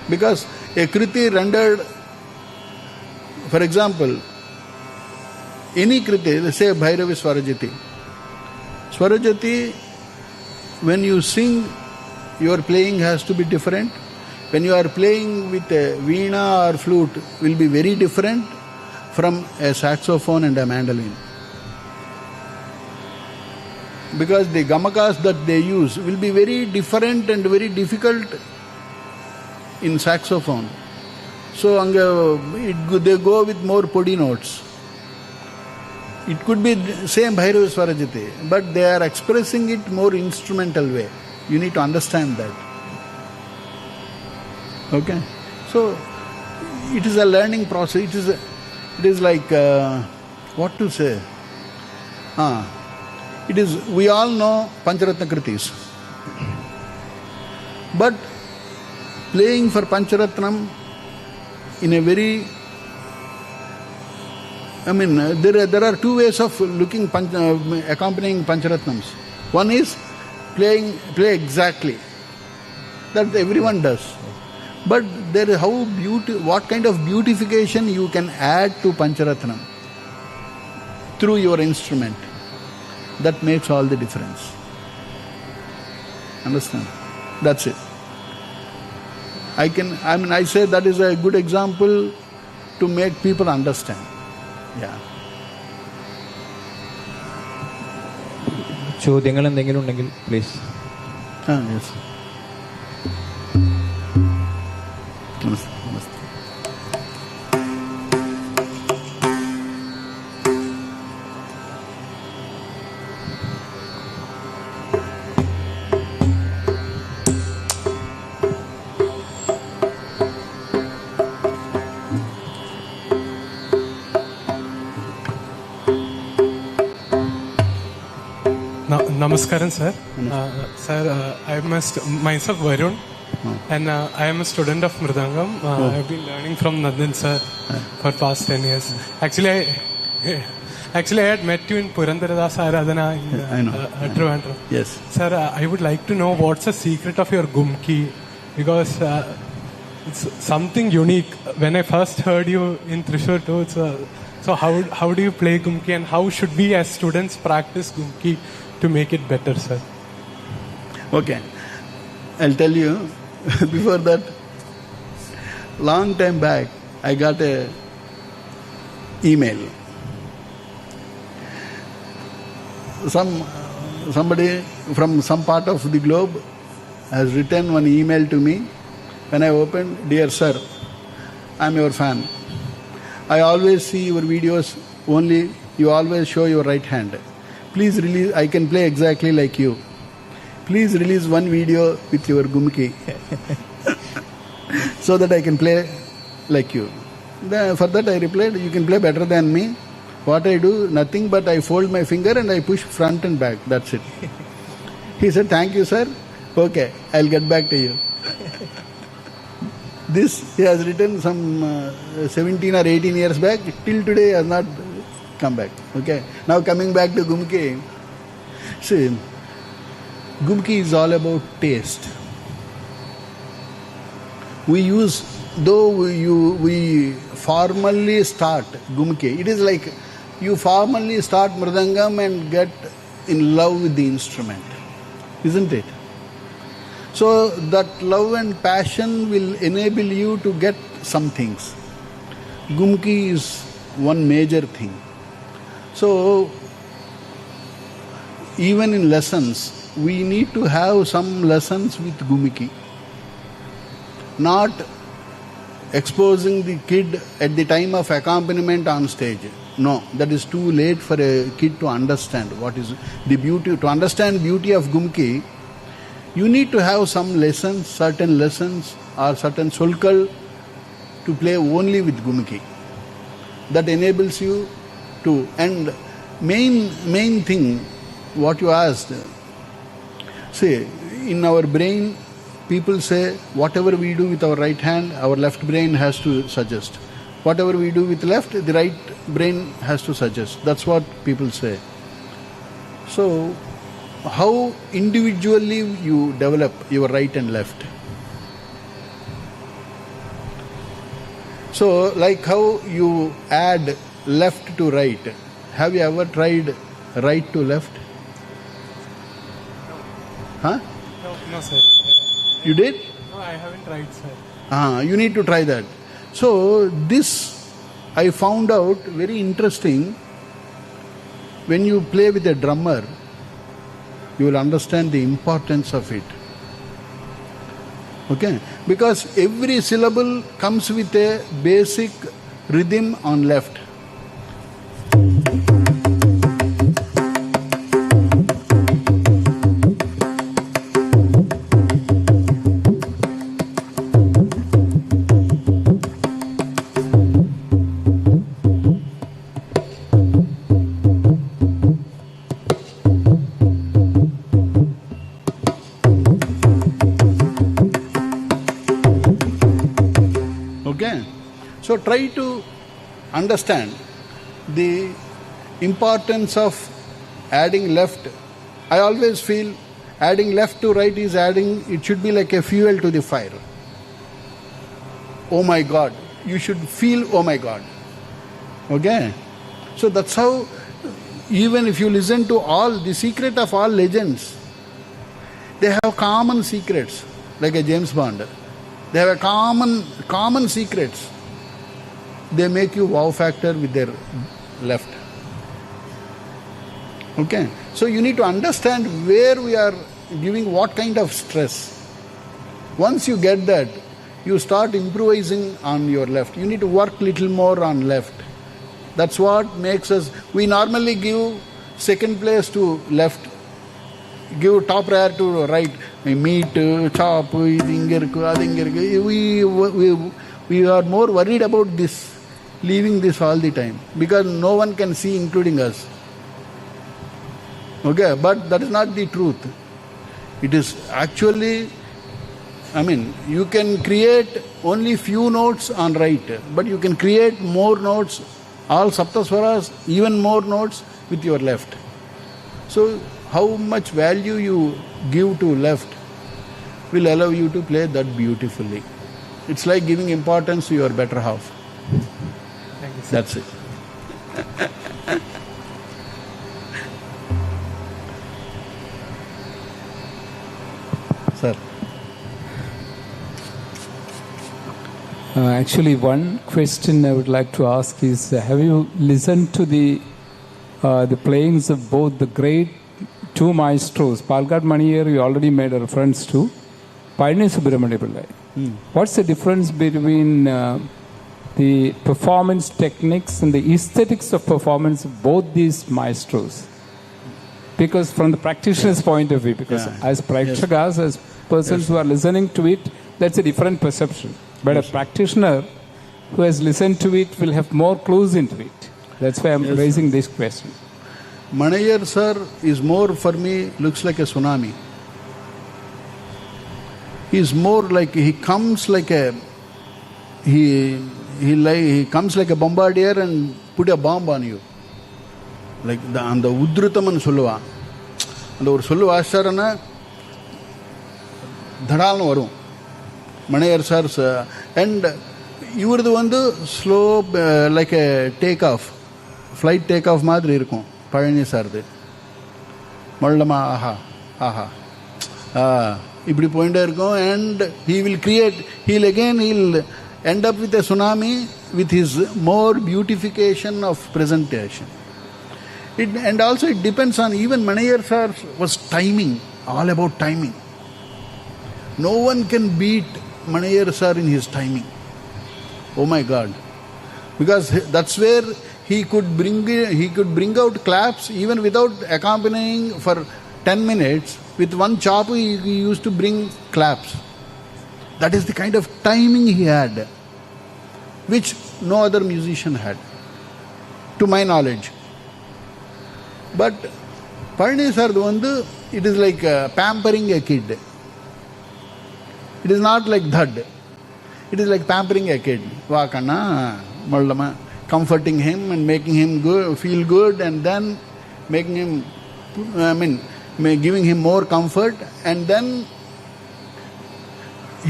Because a kriti rendered, for example, any kriti, let's say Bhairavi Swarajati. Swarajati, when you sing, your playing has to be different. When you are playing with a veena or flute, will be very different from a saxophone and a mandolin. Because the gamakas that they use will be very different and very difficult in saxophone. So they go with more podi notes. It could be same Bhairavi Swarajati, but they are expressing it more instrumental way. You need to understand that. Okay? So, it is a learning process. It is like, what to say? We all know Pancharatna Kritis. But playing for Pancharatnam in a very, there are two ways of accompanying Pancharatnams. One is play exactly. That everyone does. But there is what kind of beautification you can add to Pancharatnam through your instrument. That makes all the difference. Understand? That's it. I say that is a good example to make people understand. Yeah. ചോദ്യങ്ങൾ എന്തെങ്കിലും ഉണ്ടെങ്കിൽ please. Yes. Namaste. Namaste. Namaskaram, sir. Sir, I am myself Varun, and I am a student of Mridangam. I have been learning from Nandan, sir, for past 10 years. Actually, I had met you in Purandarada's Aradhana in Trivandrum. Yes. Sir, I would like to know what's the secret of your gumki, because it's something unique. When I first heard you in Thrissur too, so how do you play Gumki, and how should we as students practice Gumki to make it better, sir? Okay, I'll tell you. Before that, long time back, I got a email. Somebody from some part of the globe has written one email to me. When I opened, "Dear sir, I'm your fan. I always see your videos, only you always show your right hand. Please release, I can play exactly like you. Please release one video with your Gumki so that I can play like you." For that I replied, "You can play better than me. What I do, nothing but I fold my finger and I push front and back. That's it." He said, "Thank you, sir. Okay, I'll get back to you." This he has written some 17 or 18 years back. Till today he has not come back. Okay. Now coming back to Gumki. See, Gumki is all about taste. We formally start Gumki. It is like you formally start Mridangam and get in love with the instrument. Isn't it? So that love and passion will enable you to get some things. Gumki is one major thing. So even in lessons, we need to have some lessons with Gumki. Not exposing the kid at the time of accompaniment on stage. No, that is too late for a kid to understand what is the beauty. To understand beauty of Gumki, you need to have some lessons, certain lessons or certain sulkal to play only with Gumki. That enables you to, and main thing, what you asked, see, in our brain, people say, whatever we do with our right hand, our left brain has to suggest. Whatever we do with left, the right brain has to suggest. That's what people say. So, how individually you develop your right and left. So, like how you add left to right. Have you ever tried right to left? Huh? No, sir. You did? No, I haven't tried, sir. You need to try that. So this I found out very interesting. When you play with a drummer, you will understand the importance of it. Okay? Because every syllable comes with a basic rhythm on left. So try to understand the importance of adding left. I always feel adding left to right is it should be like a fuel to the fire. Oh my God. You should feel, oh my God. Okay? So that's how, even if you listen to all, the secret of all legends, they have common secrets, like a James Bond. They have a common secrets. They make you wow factor with their left. Okay? So you need to understand where we are giving what kind of stress. Once you get that, you start improvising on your left. You need to work little more on left. That's what makes us, we normally give second place to left, give top prior to right. Meat, chop, we are more worried about this, leaving this all the time, because no one can see, including us. Okay, but that is not the truth. It is actually, you can create only few notes on right, but you can create more notes, all saptaswaras, even more notes with your left. So, how much value you give to left will allow you to play that beautifully. It's like giving importance to your better half. Thank you, sir. That's it. Sir. Actually, one question I would like to ask is: have you listened to the playings of both the great two maestros, Palgad Maniyar, you already made a reference to, Payani Subramaniya Pillai? What's the difference between the performance techniques and the aesthetics of performance of both these maestros? Because from the practitioner's point of view, because as prakshakas, as persons who are listening to it, that's a different perception. But a practitioner who has listened to it will have more clues into it. That's why I'm raising this question. Maniyar sir is more, for me, looks like a tsunami. He's more like, he comes like a, he comes like a bombardier and put a bomb on you. Like அந்த உத்ருத்தம்னு சொல்லுவான். அந்த ஒரு சொல்லு வாசிச்சாருன்னா தடால்னு வரும். Maniyar sir and இவரது வந்து slow like a take off, flight take off மாதிரி இருக்கும் பழனி சார்து. மல்லமா ஆஹா ஆஹா இப்படி போயிட்டே இருக்கும். And he will create, he'll end up with a tsunami with his more beautification of presentation. And also it depends on, even Maniyar sir was timing, all about timing. No one can beat Maniyar sir in his timing. Oh my God. Because that's where he could bring out claps even without accompanying for 10 minutes. With one chop he used to bring claps. That is the kind of timing he had, which no other musician had, to my knowledge. But Payani sir, it is like pampering a kid. It is not like dhad. It is like pampering a kid. Vakana, mallama, comforting him and making him feel good, and then making him, giving him more comfort, and then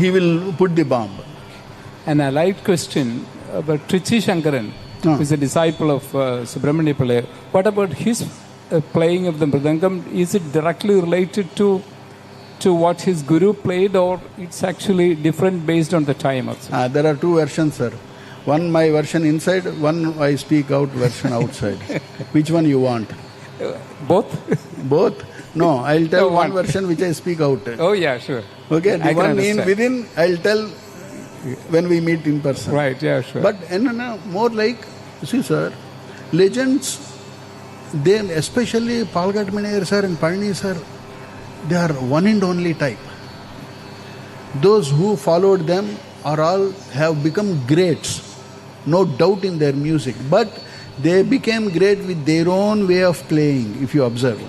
he will put the bomb. And a light question about Trichy Shankaran, who is a disciple of Subramaniya Pillai. What about his playing of the mridangam? Is it directly related to what his guru played, or it's actually different based on the time also? There are two versions, sir. One my version inside, one I speak out version outside. Which one you want? Both? Both? No, I'll tell one version which I speak out. Oh yeah, sure. Okay, the one within I'll tell when we meet in person. Right, yeah, sure. But more like, see sir, legends, they, especially Palgad Maniyar sir and Payani sir, they are one and only type. Those who followed them are all have become greats, no doubt in their music. But they became great with their own way of playing, if you observe.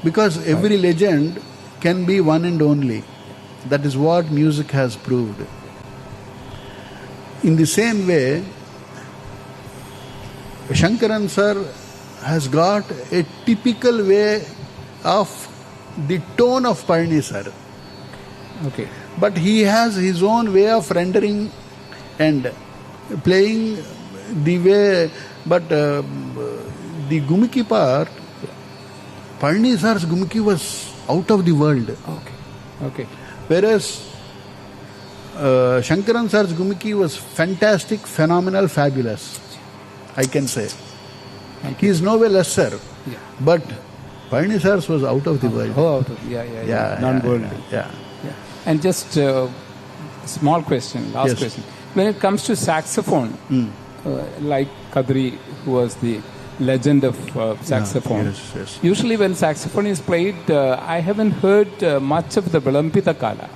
Because every legend can be one and only. That is what music has proved. In the same way, Shankaran sir has got a typical way of the tone of Payani sir. Okay. But he has his own way of rendering and playing the way. But the Gumiki part, Payani sir's Gumiki was out of the world. Okay. Whereas Shankaran sir's Gumiki was fantastic, phenomenal, fabulous, I can say. He is no way lesser. Yeah. But Payani sir's was out of the world. Oh, out of, yeah. Non-worldly. Yeah. And just small question, last question. When it comes to saxophone, like Kadri, who was the legend of saxophone. Yes. Usually when saxophone is played, I haven't heard much of the Vilampita Kala.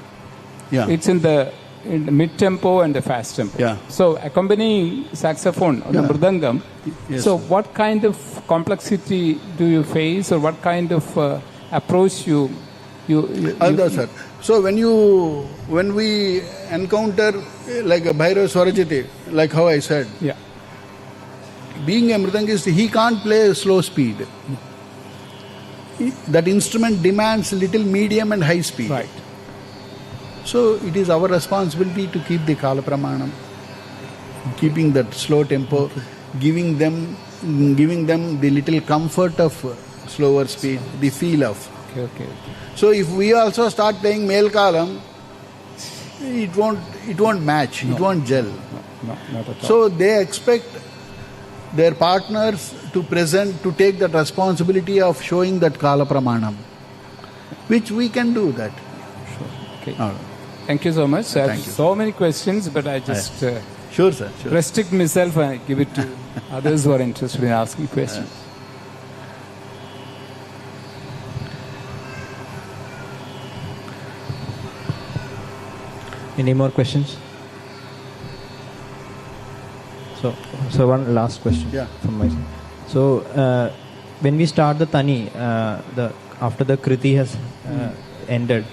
Yeah. It's in the mid-tempo and the fast tempo. Yeah. So accompanying saxophone on the mridangam, Yes. so what kind of complexity do you face, or what kind of approach you Sir. So when we encounter like a Bhairav Swarajiti, like how I said, being a mridangist, he can't play slow speed. That instrument demands little medium and high speed. Right. So it is our responsibility to keep the Kala Pramanam, keeping that slow tempo, giving them the little comfort of slower speed, the feel of. Okay. So if we also start playing male Kalam, it won't match, it won't gel. No, not at all. So they expect their partners to take that responsibility of showing that Kala Pramanam, which we can do that. Okay. All right. Thank you so much. I have Thank you. so many questions, but I just Sure, sir. Sure. restrict myself and give it to others who are interested in asking questions. Any more questions? So one last question from my side. So when we start the Tani, after the Kriti has ended,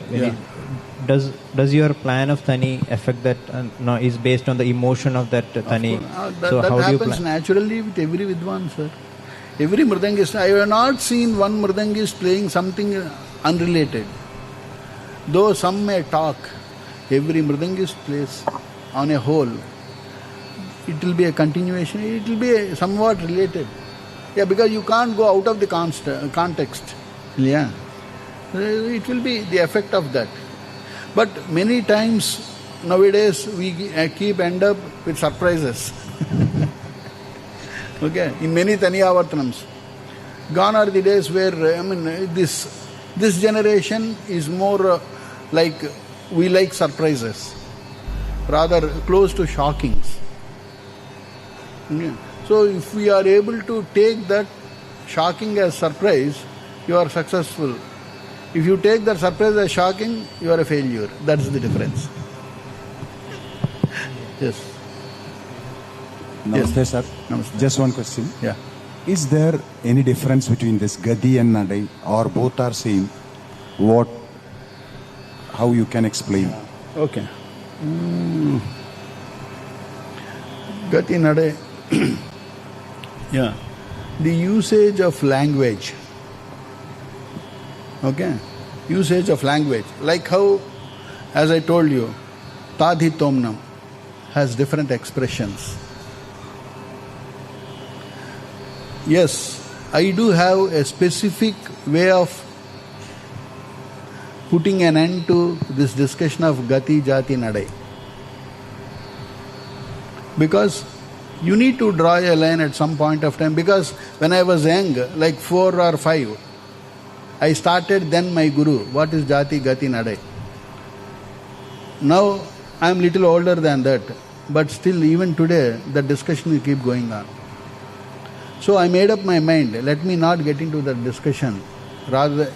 does your plan of Tani affect that? Is based on the emotion of that Tani? That happens naturally with every Vidwan, sir. Every Mridangist. I have not seen one Mridangist playing something unrelated. Though some may talk, every Mridangist plays on a whole. It will be a continuation, it will be somewhat related. Yeah, because you can't go out of the context. Yeah. It will be the effect of that. But many times nowadays we end up with surprises. Okay, in many Taniyavartanams. Gone are the days where, this generation is more like, we like surprises, rather close to shockings. Yeah. So if we are able to take that shocking as surprise, you are successful. If you take that surprise as shocking, you are a failure. That's the difference. Yes. Namaste, sir. Namaste. Just one question. Yeah. Is there any difference between this Gati and Nadai, or both are same? How you can explain? Okay. Gati Nadai. Yeah. The usage of language. Okay. Usage of language. Like how, as I told you, Tadhi Tomnam has different expressions. Yes, I do have a specific way of putting an end to this discussion of Gati, Jati, Nadai. Because you need to draw a line at some point of time. Because when I was young, like 4 or 5, I started then my guru. What is Jati, Gati, Nadai? Now I am little older than that. But still, even today, the discussion will keep going on. So I made up my mind, let me not get into that discussion, rather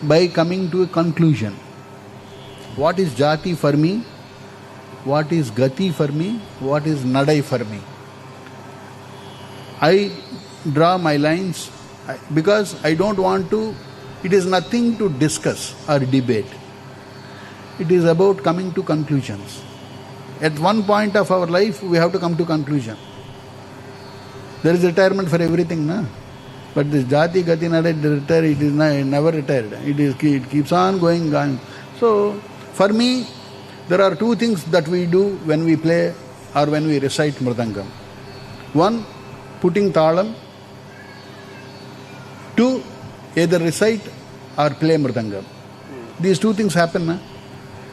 by coming to a conclusion. What is Jati for me? What is Gati for me? What is Nadai for me? I draw my lines because I don't want to, it is nothing to discuss or debate. It is about coming to conclusions. At one point of our life, we have to come to conclusion. There is retirement for everything, na? But this Jati, Gati, Nadai, it is never retired. It keeps on going on. So, for me, there are two things that we do when we play or when we recite Mridangam. One, putting Talam. Two, either recite or play Mridangam. These two things happen, na?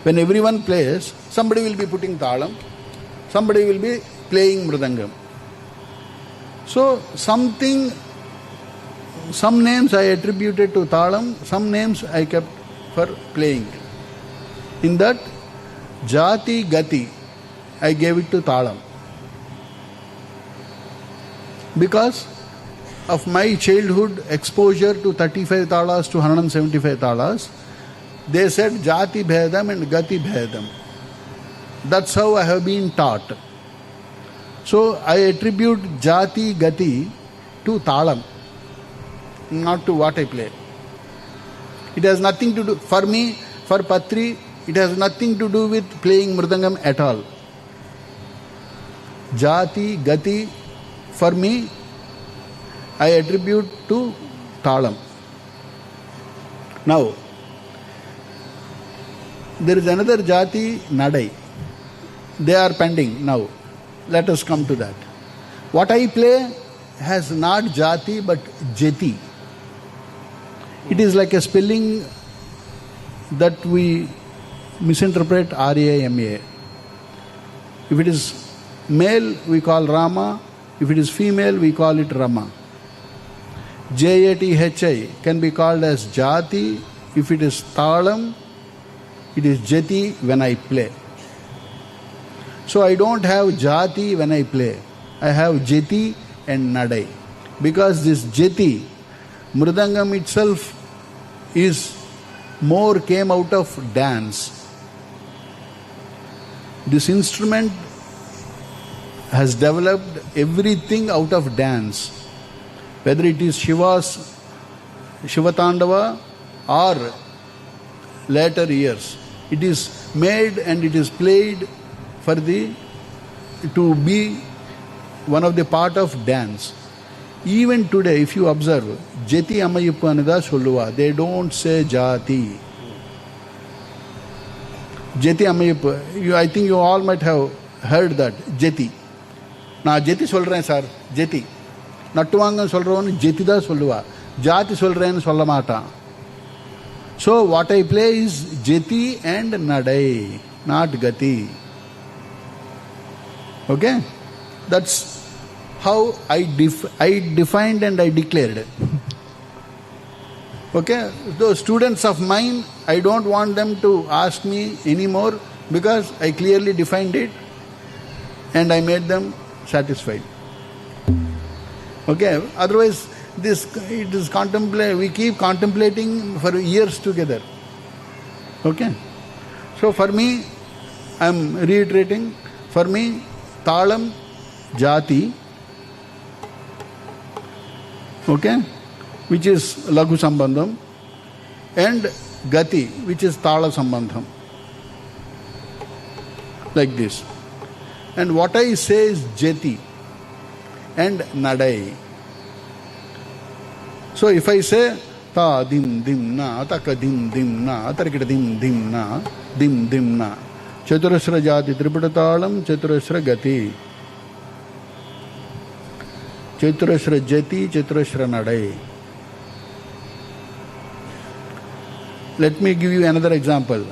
When everyone plays, somebody will be putting Talam, somebody will be playing Mridangam. So, some names I attributed to Talam, some names I kept for playing. In that, Jati, Gati, I gave it to Talam. Because of my childhood exposure to 35 talas to 175 talas, they said Jati Bhedam and Gati Bhedam. That's how I have been taught. So I attribute Jati, Gati to Talam, not to what I play. It has nothing to do, for me, for Patri, it has nothing to do with playing Mridangam at all. Jati, Gati, for me, I attribute to Talam. Now, there is another jati, nadai. They are pending now. Let us come to that. What I play has not jati but jeti. It is like a spelling that we misinterpret R-A-M-A. If it is male, we call Rama. If it is female, we call it Rama. J-A-T-H-I can be called as jati. If it is talam, it is jati when I play. So I don't have jati when I play. I have jati and nadai. Because this jati, mridangam itself is more came out of dance. This instrument has developed everything out of dance. Whether it is Shiva's Shivatandava or later years. It is made and it is played to be one of the part of dance. Even today, if you observe, Jeti Amayuppanada Solluva, they don't say Jati. Jeti Amayuppa, I think you all might have heard that, Jeti. Na Jeti solren sir, Jeti. Nattuvangan solravanu Jeti da solluva. Jati solren sollamata. So what I play is Jeti and Nadai, not Gati. Okay? That's how I defined and I declared. Okay? Those students of mine, I don't want them to ask me anymore because I clearly defined it and I made them satisfied. Okay? Otherwise, we keep contemplating for years together. Okay? So for me, I am reiterating, for me, talam, jati, okay, which is lagu sambandham, and gati, which is tala sambandham. Like this. And what I say is jeti and nadai. So if I say ta dim dim na, taka dim dim na, atarikita dim dim na, dim dim na. Chaturasra jati triputatalam, chaturasra gati. Chaturasra jati, chaturasra nadai. Let me give you another example.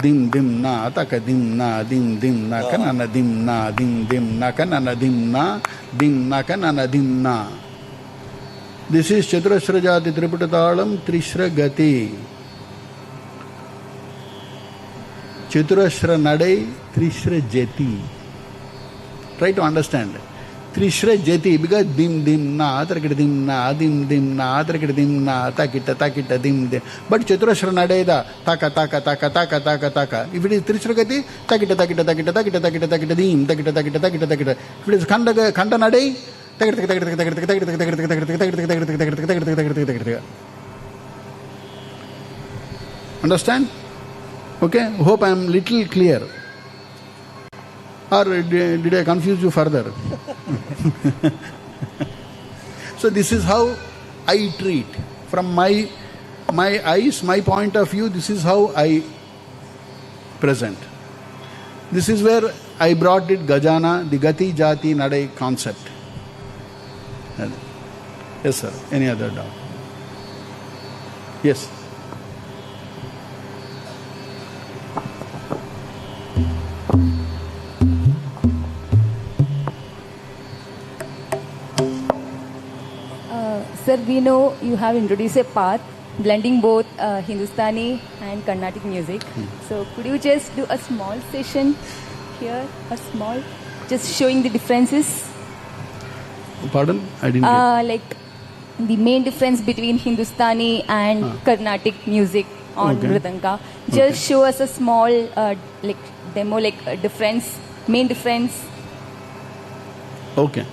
Dim dim na, taka dim na, dim dim na, kanana dim na, dim dim na, kanana dim na, dim na, kanana dim na. This is Chaturasra Jati Triputatalam Trishra Gati. Chaturasra Nadai Trishra Jati. Try to understand. Trishra Jati because dim dim na, tarakita dim na, dim dim na, tarakita dim na, takita dim dim. But Chaturasra Nadai da taka taka taka taka taka taka. If it is Trishra Gati, takita dim, takita. If it is Khanda Nadai, understand? Okay? Hope I am little clear. Or did I confuse you further? So this is how I treat. From my eyes, my point of view, this is how I present. This is where I brought it Gajana, the Gati Jati Nadai concept. Yes, sir. Any other doubt? Yes. Sir, we know you have introduced a path blending both Hindustani and Carnatic music. So could you just do a small session here, just showing the differences? Pardon? I didn't get. Like the main difference between Hindustani and Carnatic music on Mridanga. Just show us a small demo, main difference. Okay.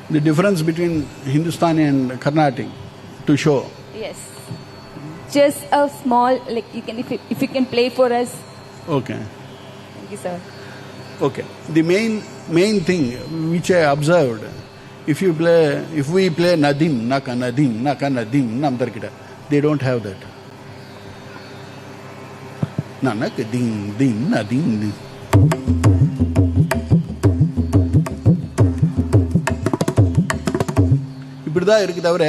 The difference between Hindustani and Carnatic to show. Yes. Just a small, you can if you can play for us. Okay. Thank you, sir. Okay. The main thing which I observed, if we play nadim, naka nadim, nam tarkita, they don't have that. nanak din din na din din. இப்படிதான் இருக்கு தவிர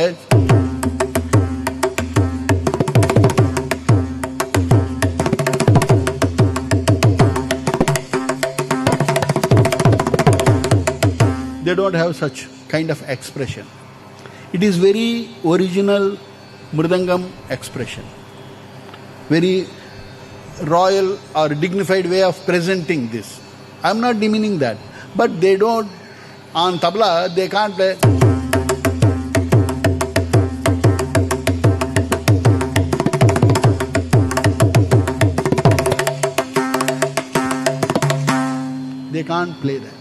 they don't have such kind of expression. It is very original mridangam expression. Very royal or dignified way of presenting this. I am not demeaning that. But they don't, on tabla, they can't play. They can't play that.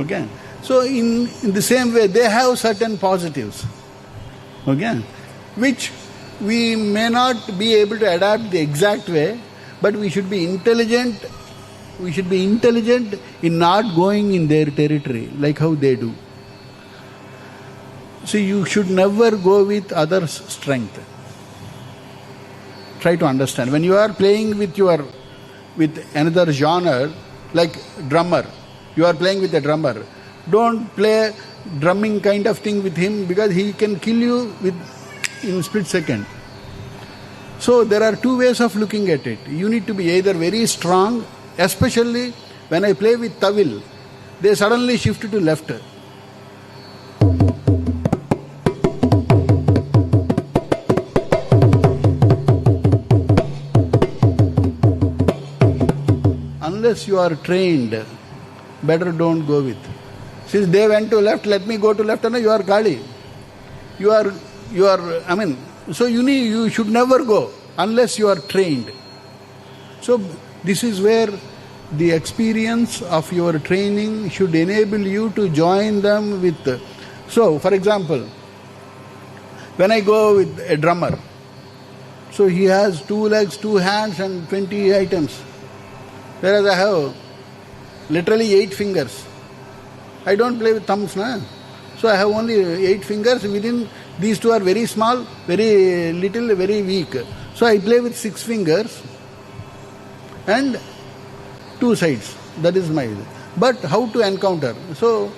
Okay? So in the same way, they have certain positives, okay, which we may not be able to adapt the exact way, but we should be intelligent. We should be intelligent in not going in their territory, like how they do. See, you should never go with others' strength. Try to understand. When you are playing with another genre, like drummer, you are playing with a drummer. Don't play drumming kind of thing with him because he can kill you in split second. So there are two ways of looking at it. You need to be either very strong, especially when I play with tawil, they suddenly shift to left. Unless you are trained, better don't go with. Since they went to left, let me go to left, and you are Kali. You are, I mean, so you should never go unless you are trained. So this is where the experience of your training should enable you to join them with. So, for example, when I go with a drummer, so he has 2 legs, 2 hands and 20 items. Whereas I have literally 8 fingers. I don't play with thumbs, na? So I have only 8 fingers. Within these 2 are very small, very little, very weak. So I play with 6 fingers and 2 sides. That is my. But how to encounter? So.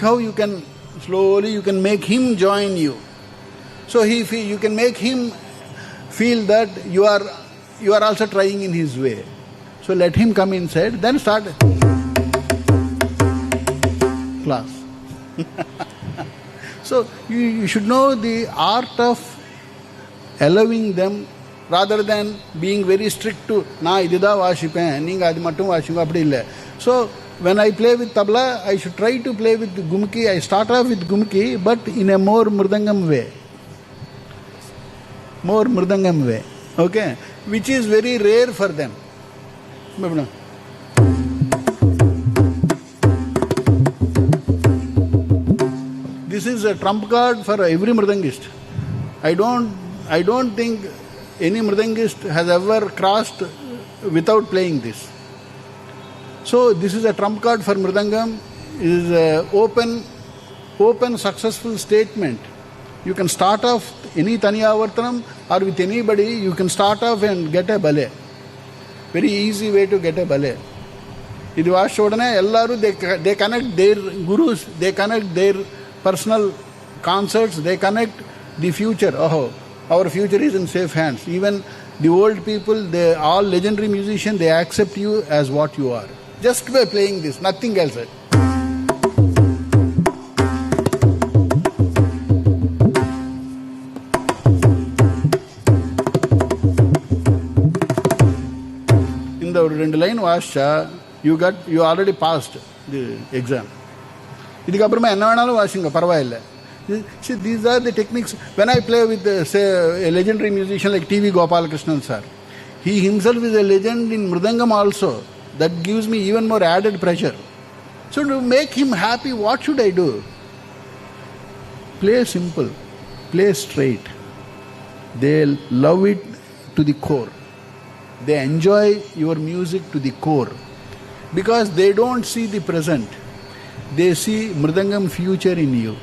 How you can slowly you can make him join you. So you can make him feel that you are also trying in his way. So let him come inside, then start class. So you should know the art of allowing them rather than being very strict to na idida vaashipen neenga adu mattum vaashinga appadi illa. So when I play with tabla, I should try to play with gumki. I start off with gumki, but in a more mridangam way. More mridangam way. Okay? Which is very rare for them. This is a trump card for every mridangist. I don't think any mridangist has ever crossed without playing this. So this is a trump card for mridangam. It is an open successful statement. You can start off any taniyavartanam or with anybody, you can start off and get a ballet. Very easy way to get a ballet. Idu vaashodane ellaru they connect their gurus, they connect their personal concerts, they connect the future. Oh, our future is in safe hands. Even the old people, they all legendary musicians, they accept you as what you are. Just by playing this, nothing else. In the 2 line vaascha, you already passed. the exam. இதுக்கப்புறமா என்ன வேணாலும் வாசிங்க, பரவாயில்ல. See, these are the techniques. When I play with, say, a legendary musician like T.V. Gopalakrishnan sir, he himself is a legend in Mridangam also. That gives me even more added pressure. So to make him happy, what should I do? Play simple, play straight. They love it to the core. They enjoy your music to the core. Because they don't see the present. They see Mridangam future in you.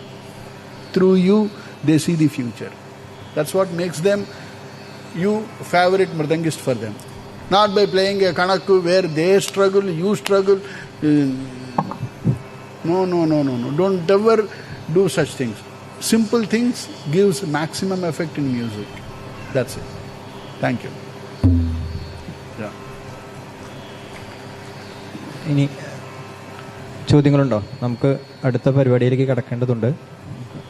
Through you, they see the future. That's what makes them you favorite Mridangist for them. Not by playing a Kanakku where they struggle, you struggle. No. Don't ever do such things. Simple things gives maximum effect in music. That's it. Thank you. Yeah. ഇനി ചോദ്യങ്ങളുണ്ടോ? നമുക്ക് അടുത്ത പരിപാടിയിലേക്ക് കടക്കേണ്ടതുണ്ട്.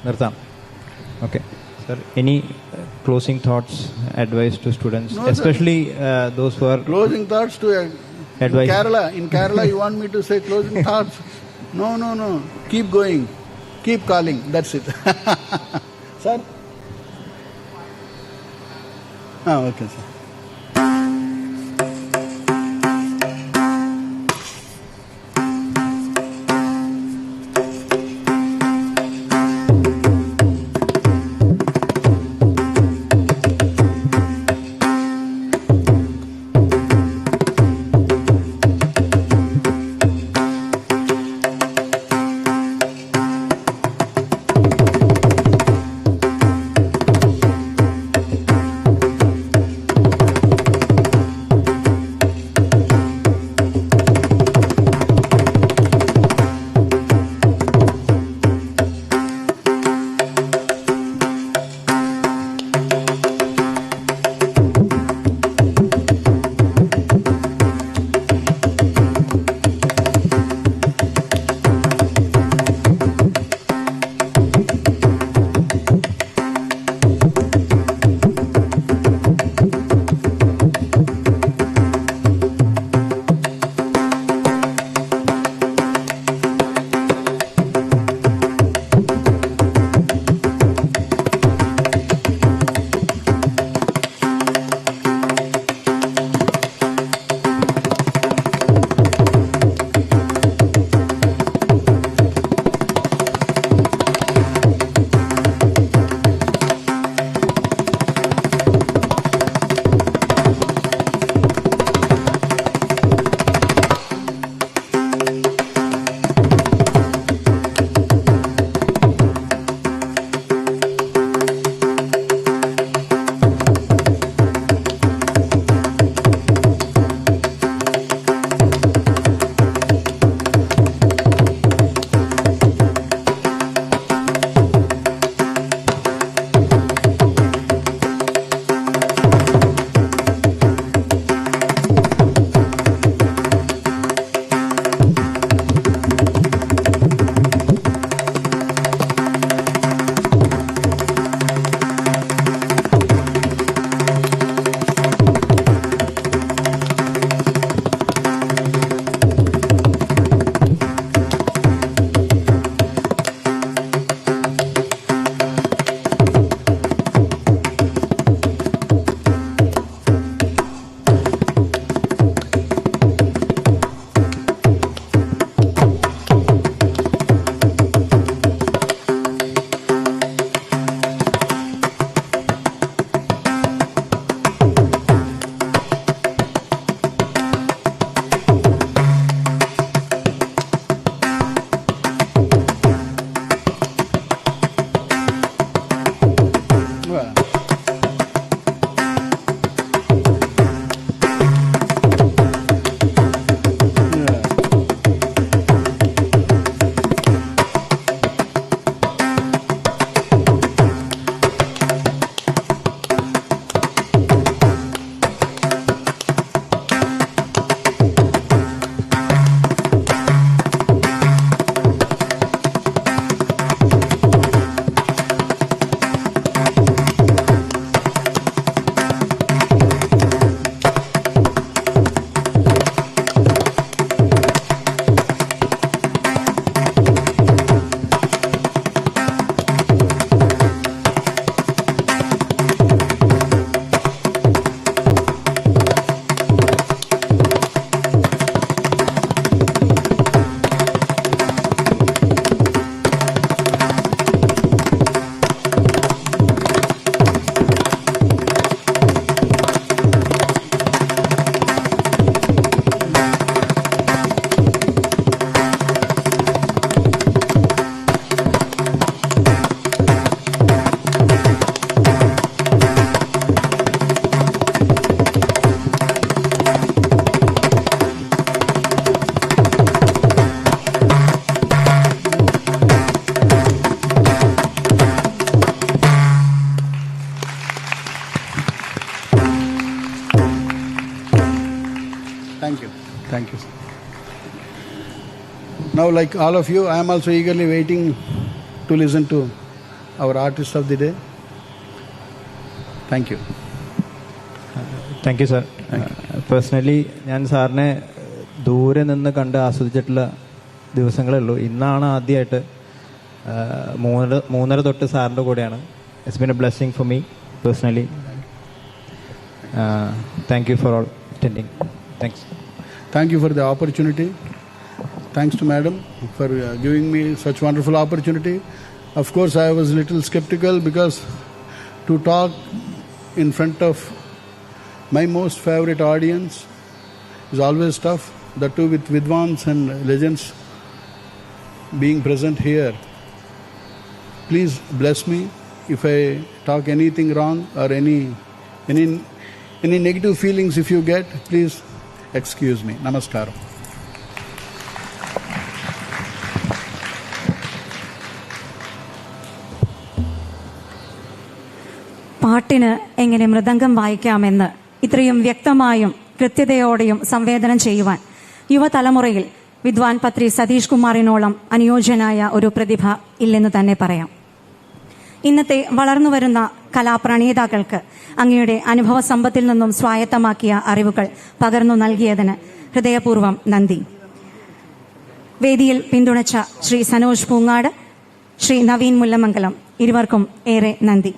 നിർത്താം. Okay sir, any closing thoughts, advice to students, no, especially those who are... Closing thoughts to advice. In Kerala, you want me to say closing thoughts? No. Keep going. Keep calling. That's it. Sir? Okay, sir. Thank you. Thank you, sir. Now, like all of you, I am also eagerly waiting to listen to our artist of the day. Thank you. Thank you sir. Personally ഞാൻ സാറിനെ ദൂരെ നിന്ന് കണ്ട് ആസ്വദിച്ചിട്ടുള്ള ദിവസങ്ങളേ ഉള്ളൂ. ഇന്നാണ് ആദ്യമായിട്ട് 3:30 തൊട്ട് സാറിൻ്റെ കൂടെയാണ്. It's been A blessing for me personally. Thank you for all attending. Thanks. Thank you for the opportunity. Thanks to Madam for giving me such wonderful opportunity. Of course, I was a little skeptical because to talk in front of my most favorite audience is always tough. That too with Vidwans and legends being present here. Please bless me if I talk anything wrong or any negative feelings if you get. Please excuse me. Namaskaram. പാട്ടിന് എങ്ങനെ മൃദംഗം വായിക്കാമെന്ന് ഇത്രയും വ്യക്തമായും കൃത്യതയോടെയും സംവേദനം ചെയ്യുവാൻ യുവതലമുറയിൽ വിദ്വാൻ പത്രി സതീഷ് കുമാറിനോളം അനുയോജ്യനായ ഒരു പ്രതിഭ ഇല്ലെന്ന് തന്നെ പറയാം. ഇന്നത്തെ വളർന്നുവരുന്ന കലാപ്രണേതാക്കൾക്ക് അങ്ങയുടെ അനുഭവ സമ്പത്തിൽ നിന്നും സ്വായത്തമാക്കിയ അറിവുകൾ പകർന്നു നൽകിയതിന് ഹൃദയപൂർവ്വം നന്ദി. വേദിയിൽ പിന്തുണച്ച ശ്രീ സനോജ് പൂങ്ങാട്, ശ്രീ നവീൻ മുല്ലമംഗലം, ഇരുവർക്കും ഏറെ നന്ദി.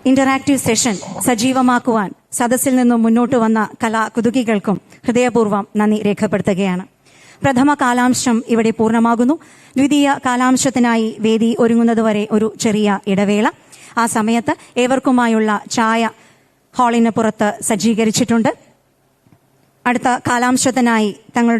ഇന്ററാക്റ്റീവ് സെഷൻ സജീവമാക്കുവാൻ സദസ്സിൽ നിന്നും മുന്നോട്ട് വന്ന കലാകുതുകികൾക്കും ഹൃദയപൂർവ്വം നന്ദി രേഖപ്പെടുത്തുകയാണ്. പ്രഥമ കാലാംശം ഇവിടെ പൂർണ്ണമാകുന്നു. ദ്വിതീയ കാലാംശത്തിനായി വേദി ഒരുങ്ങുന്നതുവരെ ഒരു ചെറിയ ഇടവേള. ആ സമയത്ത് ഏവർക്കുമായുള്ള ചായ ഹാളിന് പുറത്ത് സജ്ജീകരിച്ചിട്ടുണ്ട്. അടുത്ത കാലാംശത്തിനായി തങ്ങളുടെ